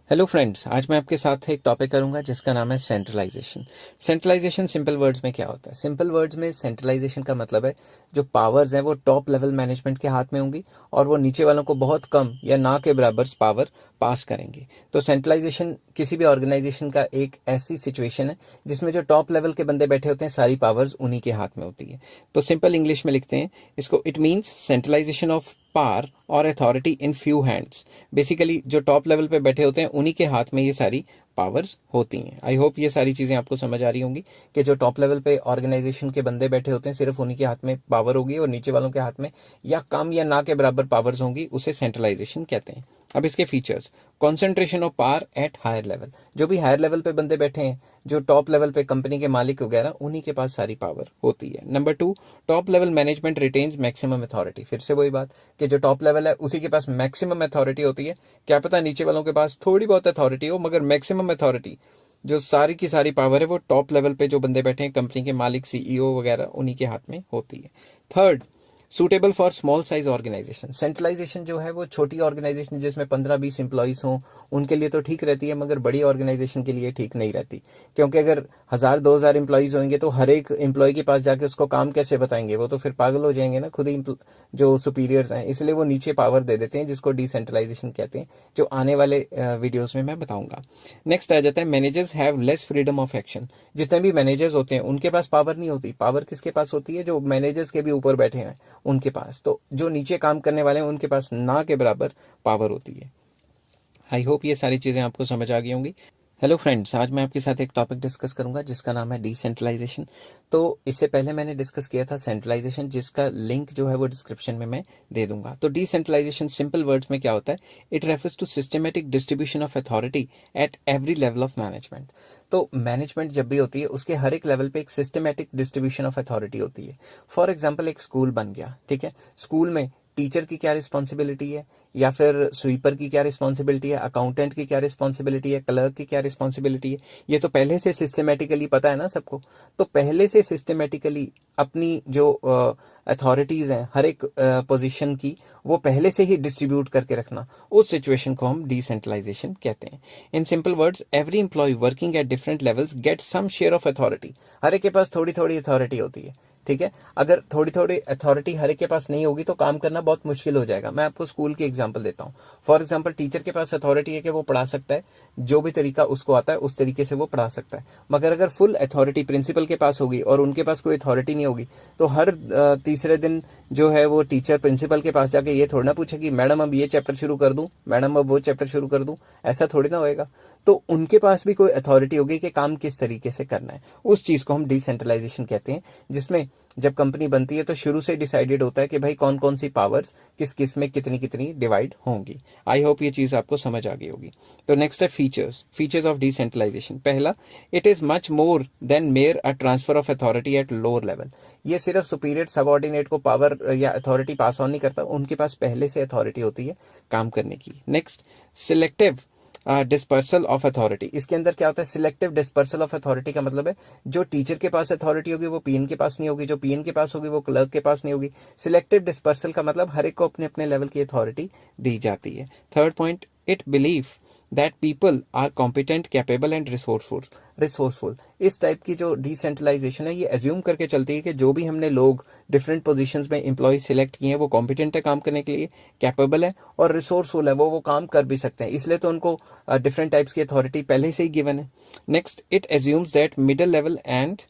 हेलो फ्रेंड्स, आज मैं आपके साथ एक टॉपिक करूंगा जिसका नाम है सेंट्रलाइजेशन। सेंट्रलाइजेशन सिंपल वर्ड्स में क्या होता है? सिंपल वर्ड्स में सेंट्रलाइजेशन का मतलब है जो पावर्स हैं वो टॉप लेवल मैनेजमेंट के हाथ में होंगी और वो नीचे वालों को बहुत कम या ना के बराबर पावर पास करेंगे। तो सेंट्रलाइजेशन किसी भी ऑर्गेनाइजेशन का एक ऐसी सिचुएशन है जिसमें जो टॉप लेवल के बंदे बैठे होते हैं सारी पावर्स उन्हीं के हाथ में होती है। तो सिंपल इंग्लिश में लिखते हैं इसको, it means centralisation of power और authority in few hands. Basically जो टॉप लेवल पे बैठे होते हैं उन्हीं के हाथ में ये सारी पावर्स होती हैं। आई होप ये सारी चीजें आपको समझ आ रही होंगी कि जो टॉप लेवल पे ऑर्गेनाइजेशन के बंदे बैठे होते हैं सिर्फ उन्हीं के हाथ में पावर होगी और नीचे वालों के हाथ में या कम या ना के बराबर पावर्स होंगी, उसे सेंट्रलाइजेशन कहते हैं। अब इसके features, concentration of power at higher level, जो भी हायर लेवल पे बंदे बैठे हैं, जो टॉप लेवल पे कंपनी के मालिक वगैरह, उन्हीं के पास सारी पावर होती है। Number 2, top level management retains maximum authority. फिर से वही बात कि जो टॉप लेवल है उसी के पास मैक्सिमम अथॉरिटी होती है। क्या पता नीचे वालों के पास थोड़ी बहुत अथॉरिटी हो, मगर मैक्सिमम अथॉरिटी, जो सारी की सारी पावर है, वो टॉप लेवल पे जो बंदे बैठे हैं, कंपनी के मालिक, सीईओ वगैरह, उन्हीं के हाथ में होती है। Third, suitable for small size organisation. Centralisation जो है वो छोटी ऑर्गेनाइजेशन जिसमें 15-20 इंप्लॉइज हों उनके लिए तो ठीक रहती है, मगर बड़ी ऑर्गेनाइजेशन के लिए ठीक नहीं रहती, क्योंकि अगर 1000-2000 इंप्लॉइज होंगे तो हर एक एम्प्लॉय के पास जाके उसको काम कैसे बताएंगे? वो तो फिर पागल हो जाएंगे ना खुद ही जो सुपीरियर्स हैं। इसलिए वो नीचे पावर दे देते हैं, जिसको डिसेंट्रलाइजेशन कहते हैं, जो आने वाले वीडियोस में मैं बताऊंगा। नेक्स्ट आ जाता है managers have less freedom of action. जितने भी मैनेजर्स होते हैं उनके पास पावर नहीं होती। पावर किसके पास होती है? जो मैनेजर्स के भी ऊपर बैठे हैं उनके पास। तो जो नीचे काम करने वाले हैं उनके पास ना के बराबर पावर होती है। आई होप ये सारी चीजें आपको समझ आ गई होंगी। हेलो फ्रेंड्स, आज मैं आपके साथ एक टॉपिक डिस्कस करूंगा जिसका नाम है डिसेंट्रलाइजेशन। तो इससे पहले मैंने डिस्कस किया था सेंट्रलाइजेशन, जिसका लिंक जो है वो डिस्क्रिप्शन में मैं दे दूंगा। तो डिसेंट्रलाइजेशन सिंपल वर्ड्स में क्या होता है? It refers to systematic distribution of authority at every level of management. तो मैनेजमेंट जब भी होती है उसके हर एक लेवल पे एक सिस्टमेटिक डिस्ट्रीब्यूशन ऑफ अथॉरिटी होती है। फॉर एग्जाम्पल, एक स्कूल बन गया, ठीक है, स्कूल में टीचर की क्या रिस्पॉन्सिबिलिटी है, या फिर स्वीपर की क्या रिस्पॉन्सिबिलिटी है, अकाउंटेंट की क्या रिस्पॉन्सिबिलिटी है, क्लर्क की क्या रिस्पॉन्सिबिलिटी है, ये तो पहले से सिस्टमेटिकली पता है ना सबको। तो पहले से सिस्टमेटिकली अपनी जो अथॉरिटीज हैं हर एक पोजीशन की, वो पहले से ही डिस्ट्रीब्यूट करके रखना, उस सिचुएशन को हम डिसेंट्रलाइजेशन कहते हैं। In simple words, every employee working at different levels get some share of authority. हर एक के पास थोड़ी थोड़ी अथॉरिटी होती है, ठीक है। अगर थोड़ी थोड़ी अथॉरिटी हर एक के पास नहीं होगी तो काम करना बहुत मुश्किल हो जाएगा। मैं आपको स्कूल की एग्जांपल देता हूँ। फॉर एग्जांपल, टीचर के पास अथॉरिटी है कि वो पढ़ा सकता है, जो भी तरीका उसको आता है उस तरीके से वो पढ़ा सकता है, मगर अगर फुल अथॉरिटी प्रिंसिपल के पास होगी और उनके पास कोई अथॉरिटी नहीं होगी तो हर तीसरे दिन जो है वो टीचर प्रिंसिपल के पास जाके ये थोड़ा ना पूछेगी मैडम अब ये चैप्टर शुरू कर दूं, मैडम अब वो चैप्टर शुरू कर दूं, ऐसा थोड़ी ना होएगा। तो उनके पास भी कोई अथॉरिटी होगी कि काम किस तरीके से करना है। उस चीज को हम डिसेंट्रलाइजेशन कहते हैं, जिसमें जब कंपनी बनती है तो शुरू से डिसाइडेड होता है कि भाई कौन कौन सी पावर्स किस किस में कितनी कितनी डिवाइड होंगी। आई होप ये चीज आपको समझ आ गई होगी। तो नेक्स्ट है फीचर्स ऑफ डिसेंट्रलाइजेशन। पहला, it is much more than mayor a transfer of authority at lower level. ये सिर्फ सुपीरियर सबऑर्डिनेट को पावर या अथॉरिटी पास ऑन नहीं करता, उनके पास पहले से अथॉरिटी होती है काम करने की। Next, selective dispersal of authority. इसके अंदर क्या होता है? सिलेक्टिव डिस्पर्सल ऑफ अथॉरिटी का मतलब है जो टीचर के पास अथॉरिटी होगी वो पीएन के पास नहीं होगी, जो पीएन के पास होगी वो क्लर्क के पास नहीं होगी। सिलेक्टिव डिस्पर्सल का मतलब हर एक को अपने अपने लेवल की अथॉरिटी दी जाती है। Third point, it believe that people are competent, capable and resourceful. इस टाइप की जो डिसेंट्रलाइजेशन है ये एज्यूम करके चलती है कि जो भी हमने लोग डिफरेंट पोजीशंस में एम्प्लॉय सिलेक्ट किए हैं वो कॉम्पिटेंट है काम करने के लिए, कैपेबल है और रिसोर्सफुल है, वो काम कर भी सकते हैं, इसलिए तो उनको डिफरेंट टाइप्स की अथॉरिटी पहले से ही गिवन है। Next, it assumes that middle level and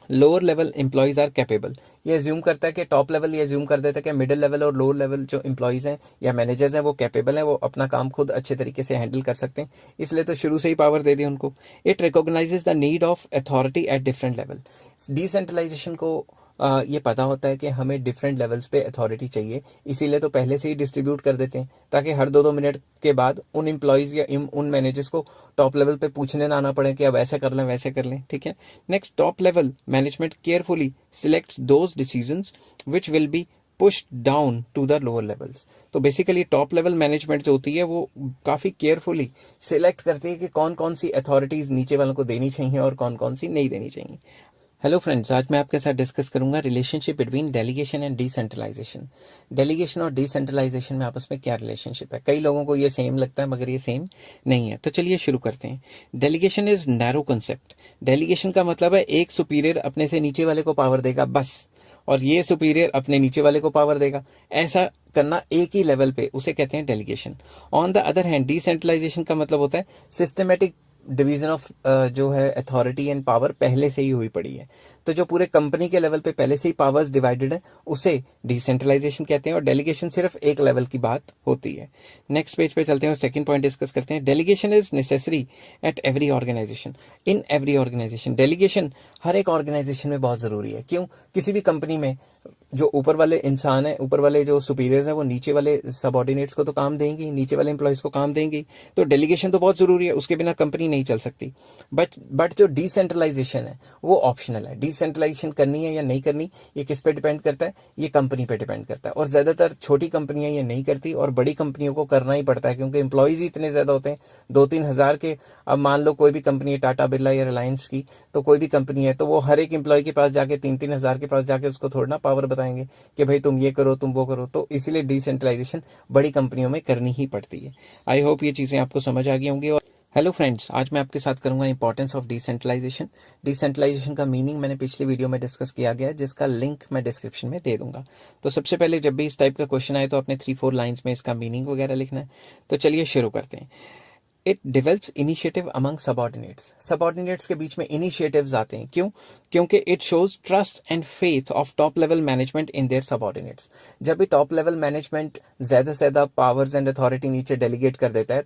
lower level employees are capable. ये एज्यूम करता है कि टॉप लेवल ये एज्यूम कर देता है कि मिडिल लेवल और लोअर लेवल जो एम्प्लॉयज हैं या मैनेजर्स हैं वो कैपेबल हैं, वो अपना काम खुद अच्छे तरीके से हैंडल कर सकते हैं, इसलिए तो शुरू से ही पावर दे दी उनको। It recognises the need of authority at different level. Decentralisation को ये पता होता है कि हमें डिफरेंट लेवल्स पे अथॉरिटी चाहिए, इसीलिए तो पहले से ही डिस्ट्रीब्यूट कर देते हैं ताकि हर 2-2 मिनट के बाद उन एम्प्लॉयज़ या उन मैनेजर्स को टॉप लेवल पे पूछने ना आना पड़े कि अब ऐसा कर लें वैसे कर लें, ठीक है। Next, top level management carefully selects those decisions which will be push down to the lower levels. तो बेसिकली टॉप लेवल मैनेजमेंट जो होती है वो काफ़ी केयरफुली सिलेक्ट करती है कि कौन कौन सी अथॉरिटीज़ नीचे वालों को देनी चाहिए और कौन कौन सी नहीं देनी चाहिए। हेलो फ्रेंड्स, आज मैं आपके साथ डिस्कस करूंगा relationship between delegation and decentralisation. Delegation और डिसेंट्रलाइजेशन में आपस में क्या रिलेशनशिप है? कई लोगों को ये सेम लगता है मगर ये सेम नहीं है। तो चलिए शुरू करते हैं। Delegation is narrow concept. Delegation का मतलब है एक सुपीरियर अपने से नीचे वाले को पावर देगा बस, और ये सुपीरियर अपने नीचे वाले को पावर देगा। ऐसा करना एक ही लेवल पे, उसे कहते हैं delegation. On the other hand decentralisation का मतलब होता है सिस्टमेटिक डिवीजन ऑफ जो है अथॉरिटी एंड पावर पहले से ही हुई पड़ी है। तो जो पूरे कंपनी के लेवल पे पहले से ही पावर्स डिवाइडेड है उसे डिसेंट्रलाइजेशन कहते हैं, और डेलीगेशन सिर्फ एक लेवल की बात होती है। नेक्स्ट पेज पे चलते हैं और सेकंड पॉइंट डिस्कस करते हैं। Delegation is necessary at every organisation. In every organisation delegation हर एक ऑर्गेनाइजेशन में बहुत जरूरी है। क्यों? किसी भी कंपनी में जो ऊपर वाले इंसान है, ऊपर वाले जो सुपीरियर्स हैं, वो नीचे वाले सबऑर्डिनेट्स को तो काम देंगे, नीचे वाले एम्प्लॉयज को काम देंगे। तो डेलीगेशन तो बहुत जरूरी है, उसके बिना कंपनी नहीं चल सकती। बट जो डिसेंट्रलाइजेशन है वो ऑप्शनल है। डिसेंट्रलाइजेशन करनी है या नहीं करनी ये किस पे डिपेंड करता है? ये कंपनी पे डिपेंड करता है। और ज्यादातर छोटी कंपनियां ये नहीं करती और बड़ी कंपनियों को करना ही पड़ता है, क्योंकि एम्प्लॉयज ही इतने ज्यादा होते हैं, 2-3 हजार के। अब मान लो कोई भी कंपनी है, टाटा बिरला या रिलायंस की, तो कोई भी कंपनी है तो वो हर एक एम्प्लॉय के पास जाके 3-3 हजार के पास जाके उसको थोड़ा ना पावर बताएंगे कि भाई तुम ये करो तुम वो करो। तो इसीलिए डिसेंट्रलाइजेशन बड़ी कंपनियों में करनी ही पड़ती है। आई होप ये चीजें आपको समझ आ गई होंगी। और हेलो फ्रेंड्स, आज मैं आपके साथ करूंगा इंपॉर्टेंस ऑफ डिसेंट्रलाइजेशन। डिसेंट्रलाइजेशन का मीनिंग मैंने पिछले वीडियो में डिस्कस किया गया है, जिसका लिंक मैं डिस्क्रिप्शन में दे दूंगा। तो सबसे पहले जब भी इस टाइप का क्वेश्चन आए तो अपने 3-4 लाइंस में इसका मीनिंग वगैरह लिखना है। तो चलिए शुरू करते हैं। It develops initiative among subordinates. Subordinates के बीच में इनिशिएटिव्स आते हैं। क्यों? क्योंकि it shows trust and faith of top level management in their subordinates. जब भी टॉप लेवल मैनेजमेंट ज्यादा से ज्यादा पावर्स एंड अथॉरिटी नीचे डेलीगेट कर देता है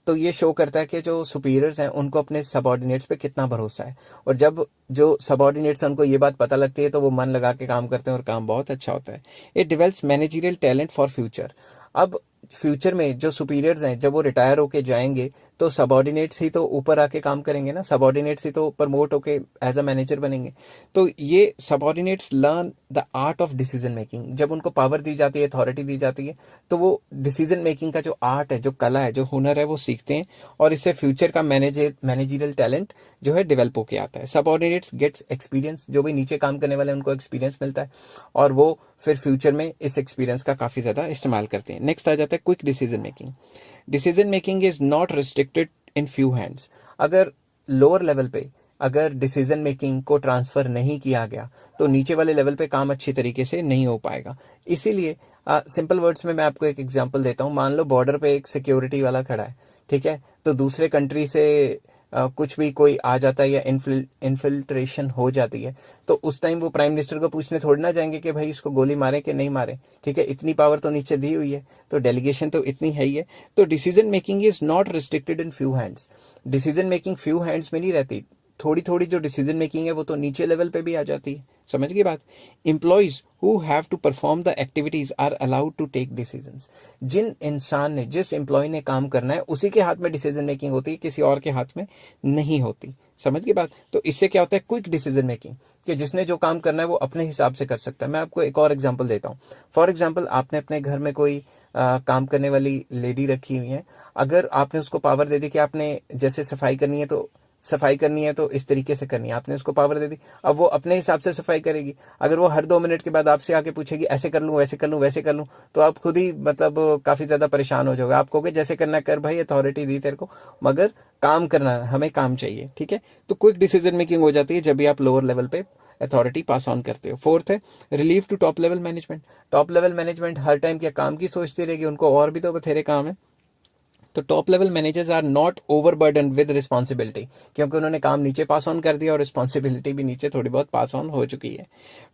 तो ये शो करता है कि जो सुपीरियर्स हैं उनको अपने सबऑर्डिनेट्स पे कितना भरोसा है। और जब जो सबऑर्डिनेट्स हैं उनको ये बात पता लगती है तो वो मन लगा के काम करते हैं और काम बहुत अच्छा होता है। It develops managerial talent for future. अब फ्यूचर में जो सुपीरियर्स हैं जब वो रिटायर होके जाएंगे तो सबऑर्डिनेट्स ही तो ऊपर आके काम करेंगे ना, सबऑर्डिनेट्स ही तो प्रमोट होके एज अ मैनेजर बनेंगे। तो ये subordinates learn the art of decision making. जब उनको पावर दी जाती है, अथॉरिटी दी जाती है, तो वो डिसीजन मेकिंग का जो आर्ट है, जो कला है, जो हुनर है वो सीखते हैं, और इससे फ्यूचर का मैनेजरियल टैलेंट जो है डेवलप होके आता है। Subordinates gets experience. जो भी नीचे काम करने वाले उनको एक्सपीरियंस मिलता है और वो फिर फ्यूचर में इस एक्सपीरियंस का काफी ज्यादा इस्तेमाल करते हैं। नेक्स्ट आ जाता है quick decision making. Decision making is not restricted in few hands. अगर लोअर लेवल पे अगर डिसीजन मेकिंग को ट्रांसफर नहीं किया गया तो नीचे वाले लेवल पे काम अच्छी तरीके से नहीं हो पाएगा। इसीलिए सिंपल वर्ड्स में मैं आपको एक एग्जांपल देता हूं। मान लो बॉर्डर पे एक सिक्योरिटी वाला खड़ा है, ठीक है, तो दूसरे कंट्री से कुछ भी कोई आ जाता है या इन्फिल्ट्रेशन हो जाती है, तो उस टाइम वो प्राइम मिनिस्टर को पूछने थोड़ी ना जाएंगे कि भाई इसको गोली मारे कि नहीं मारे, ठीक है। इतनी पावर तो नीचे दी हुई है, तो डेलीगेशन तो इतनी है ही है। तो decision making is not restricted in few hands. Decision making few hands में नहीं रहती। थोड़ी थोड़ी जो डिसीजन मेकिंग है वो तो नीचे लेवल पे भी आ जाती है। समझ गई बात? Employees who have to perform the activities are allowed to take decisions. जिन इंसान ने, जिस एम्प्लॉय ने काम करना है उसी के हाथ में डिसीजन मेकिंग होती है, किसी और के हाथ में नहीं होती। समझ गई बात? तो इससे क्या होता है? क्विक डिसीजन मेकिंग, कि जिसने जो काम करना है वो अपने हिसाब से कर सकता है। मैं आपको एक और एग्जांपल देता हूँ। फॉर एग्जांपल, आपने अपने घर में कोई काम करने वाली लेडी रखी हुई है। अगर आपने उसको पावर दे दी कि आपने जैसे सफाई करनी है तो इस तरीके से करनी है, आपने उसको पावर दे दी, अब वो अपने हिसाब से सफाई करेगी। अगर वो हर 2 मिनट के बाद आपसे आके पूछेगी ऐसे कर लूं वैसे कर लूं वैसे कर लूं, तो आप खुद ही मतलब काफी ज्यादा परेशान हो जाओगे। आप कहोगे जैसे करना कर भाई, अथॉरिटी दी तेरे को, मगर काम करना, हमें काम चाहिए, ठीक है। तो क्विक डिसीजन मेकिंग हो जाती है जब भी आप लोअर लेवल पे अथॉरिटी पास ऑन करते हो। फोर्थ है relief to top level management. Top level management हर टाइम क्या काम की सोचती रहेगी, उनको और भी तो बथेरे काम है। तो top level managers are not overburden with responsibility, क्योंकि उन्होंने काम नीचे पास ऑन कर दिया और रिस्पॉन्सिबिलिटी भी नीचे थोड़ी बहुत पास ऑन हो चुकी है।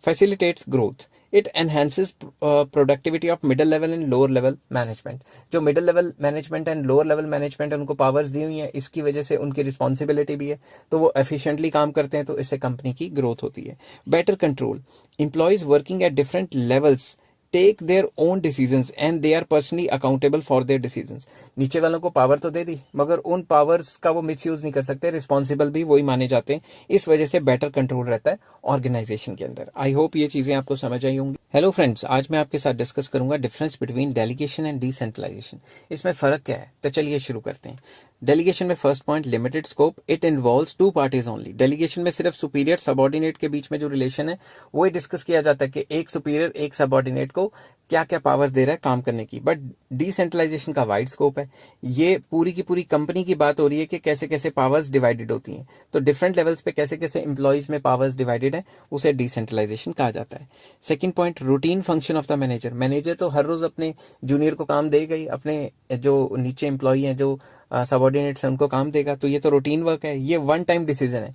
Facilitates growth, it enhances productivity of middle level and lower level management. जो middle level management and lower level management उनको पावर्स दी हुई है, इसकी वजह से उनकी रिस्पॉन्सिबिलिटी भी है, तो वो एफिशिएंटली काम करते हैं, तो इससे कंपनी की ग्रोथ होती है। Better control, employees working at different levels take their own decisions and they are personally accountable for their decisions. नीचे वालों को पावर तो दे दी, मगर उन पावर्स का वो मिसयूज नहीं कर सकते, रिस्पॉन्सिबल भी वही माने जाते हैं। इस वजह से बेटर कंट्रोल रहता है ऑर्गेनाइजेशन के अंदर। आई होप ये चीजें आपको समझ आई होंगी। हेलो फ्रेंड्स, आज मैं आपके साथ डिस्कस करूंगा difference between delegation and decentralisation. इसमें फर्क क्या है, तो चलिए शुरू करते हैं। डेलीगेशन में first point, limited scope, it involves two parties only. Delegation में सिर्फ सुपीरियर सबऑर्डिनेट के बीच में जो रिलेशन है वो ही डिस्कस किया जाता है कि एक सुपीरियर एक सबऑर्डिनेट को क्या क्या पावर्स दे रहा है काम करने की। बट डिसेंट्रलाइजेशन का वाइड स्कोप है, ये पूरी की पूरी कंपनी की बात हो रही है कि कैसे कैसे पावर्स डिवाइडेड होती हैं, तो डिफरेंट लेवल्स पे कैसे कैसे एम्प्लॉयज में पावर्स डिवाइडेड है, उसे डिसेंट्रलाइजेशन कहा जाता है। Second point, routine function of the manager. Manager तो हर रोज अपने जूनियर को काम देगा ही, अपने जो नीचे एम्प्लॉय हैं, जो सबऑर्डिनेट्स हैं, उनको काम देगा, तो ये तो रूटीन वर्क है। ये वन टाइम डिसीजन है।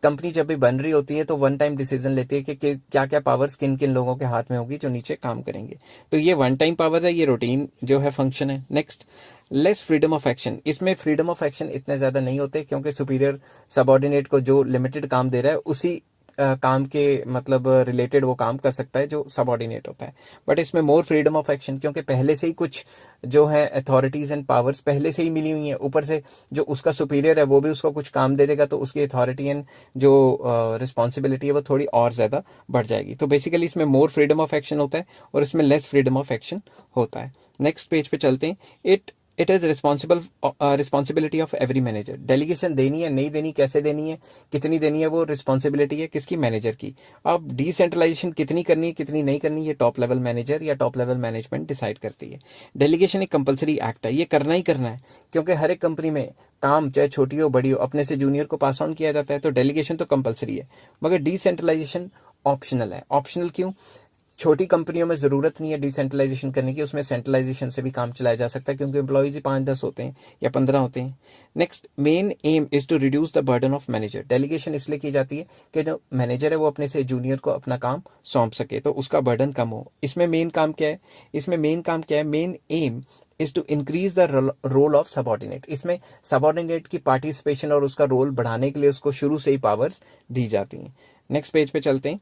कंपनी जब भी बन रही होती है तो वन टाइम डिसीजन लेती है कि क्या क्या पावर्स किन किन लोगों के हाथ में होगी जो नीचे काम करेंगे, तो ये वन टाइम पावर है, ये रूटीन जो है फंक्शन है। Next, less freedom of action. इसमें फ्रीडम ऑफ एक्शन इतने ज्यादा नहीं होते, क्योंकि सुपीरियर सबऑर्डिनेट को जो लिमिटेड काम दे रहा है उसी काम के मतलब रिलेटेड वो काम कर सकता है जो सबऑर्डिनेट होता है। बट इसमें मोर फ्रीडम ऑफ एक्शन, क्योंकि पहले से ही कुछ जो है अथॉरिटीज एंड पावर्स पहले से ही मिली हुई हैं, ऊपर से जो उसका सुपीरियर है वो भी उसको कुछ काम दे देगा, तो उसकी अथॉरिटी एंड जो रिस्पॉन्सिबिलिटी है वो थोड़ी और ज्यादा बढ़ जाएगी। तो बेसिकली इसमें मोर फ्रीडम ऑफ एक्शन होता है और इसमें लेस फ्रीडम ऑफ एक्शन होता है। नेक्स्ट पेज पे चलते हैं। It is responsibility of every manager. Delegation देनी है नहीं देनी, कैसे देनी है, कितनी देनी है, वो रिस्पॉन्सिबिलिटी है किसकी, मैनेजर की। अब डिसेंट्रलाइजेशन कितनी करनी है कितनी नहीं करनी, ये टॉप लेवल मैनेजर या टॉप लेवल मैनेजमेंट डिसाइड करती है। डेलीगेशन एक कंपलसरी एक्ट है, ये करना ही करना है, क्योंकि हर एक कंपनी में काम चाहे छोटी हो बड़ी हो अपने से जूनियर को पास ऑन किया जाता है, तो डेलीगेशन तो कंपलसरी है। मगर डिसेंट्रलाइजेशन ऑप्शनल है। ऑप्शनल क्यों? छोटी कंपनियों में जरूरत नहीं है डिसेंट्रलाइजेशन करने की, उसमें सेंट्रलाइजेशन से भी काम चलाया जा सकता है, क्योंकि एम्प्लॉयज ही 5-10 होते हैं या 15 होते हैं। Next, main aim is to reduce the burden of manager. Delegation इसलिए की जाती है कि जो मैनेजर है वो अपने से जूनियर को अपना काम सौंप सके, तो उसका बर्डन कम हो। इसमें मेन काम क्या है? Main aim is to increase the role of subordinate. इसमें सबऑर्डिनेट की पार्टिसिपेशन और उसका रोल बढ़ाने के लिए उसको शुरू से ही पावर्स दी जाती हैं। नेक्स्ट पेज पे चलते हैं।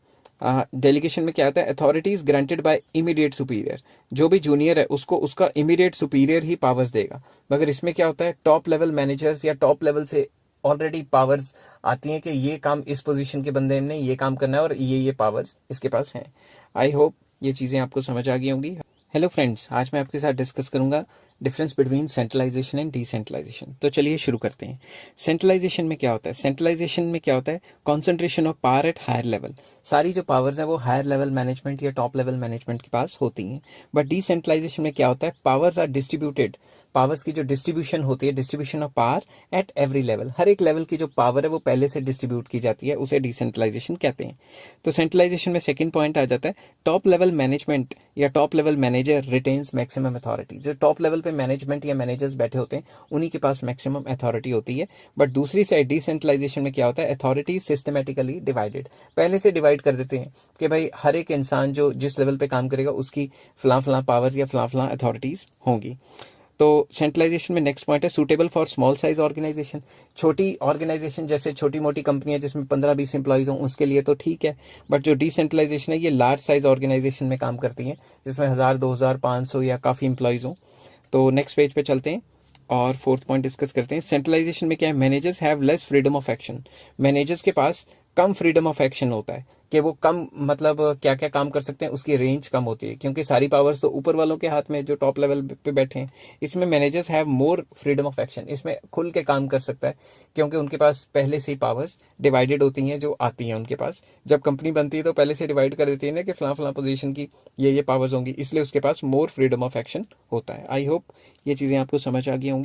डेलीगेशन में क्या आता है? Authorities granted by immediate superior. जो भी जूनियर है उसको उसका इमीडिएट सुपीरियर ही पावर्स देगा। मगर इसमें क्या होता है? टॉप लेवल मैनेजर्स या टॉप लेवल से ऑलरेडी पावर्स आती हैं कि ये काम इस पोजीशन के बंदे ने ये काम करना है और ये पावर्स इसके पास हैं। आई होप ये चीजें आपको समझ आ गई होंगी। हेलो फ्रेंड्स, आज मैं आपके साथ डिस्कस करूंगा difference between centralisation and decentralisation. तो चलिए शुरू करते हैं। सेंट्रलाइजेशन में क्या होता है? सेंट्रलाइजेशन में क्या होता है? Concentration of power at higher level. सारी जो पावर्स हैं वो हायर लेवल मैनेजमेंट या टॉप लेवल मैनेजमेंट के पास होती हैं। बट डिसेंट्रलाइजेशन में क्या होता है? Powers are distributed. पावर्स की जो डिस्ट्रीब्यूशन होती है, distribution of power at every level, हर एक लेवल की जो पावर है वो पहले से डिस्ट्रीब्यूट की जाती है, उसे डिसेंट्रलाइजेशन कहते हैं। तो सेंट्रलाइजेशन में सेकंड पॉइंट आ जाता है, टॉप लेवल मैनेजमेंट या top level manager retains maximum authority. जो टॉप लेवल पे मैनेजमेंट या मैनेजर्स बैठे होते हैं उन्हीं के पास मैक्सिमम अथॉरिटी होती है। बट दूसरी साइड डिसेंट्रलाइजेशन में क्या होता है? अथॉरिटी सिस्टमेटिकली डिवाइडेड, पहले से डिवाइड कर देते हैं कि भाई हर एक इंसान जो जिस लेवल पे काम करेगा उसकी फलां पावर्स या फलां अथॉरिटीज होंगी। तो सेंट्रलाइजेशन में नेक्स्ट पॉइंट है suitable for small size organisation. छोटी ऑर्गेनाइजेशन जैसे छोटी मोटी कंपनियां जिसमें 15-20 एम्प्लॉइज हों उसके लिए तो ठीक है। बट जो डिसेंट्रलाइजेशन है ये लार्ज साइज ऑर्गेनाइजेशन में काम करती है, जिसमें 1000, 2000, 500 या काफी एम्प्लॉइज हों। तो नेक्स्ट पेज पे चलते हैं और फोर्थ पॉइंट डिस्कस करते हैं। सेंट्रलाइजेशन में क्या है? Managers have less freedom of action. Managers के पास कम फ्रीडम ऑफ एक्शन होता है कि वो कम मतलब क्या क्या काम कर सकते हैं, उसकी रेंज कम होती है, क्योंकि सारी पावर्स तो ऊपर वालों के हाथ में जो टॉप लेवल पे बैठे हैं। इसमें managers have more freedom of action, इसमें खुल के काम कर सकता है, क्योंकि उनके पास पहले से ही पावर्स डिवाइडेड होती हैं जो आती हैं उनके पास। जब कंपनी बनती है तो पहले से डिवाइड कर देती है ना कि फलां पोजीशन की ये पावर्स होंगी, इसलिए उसके पास मोर फ्रीडम ऑफ एक्शन होता है। आई होप ये चीजें आपको समझ आ गई होंगी।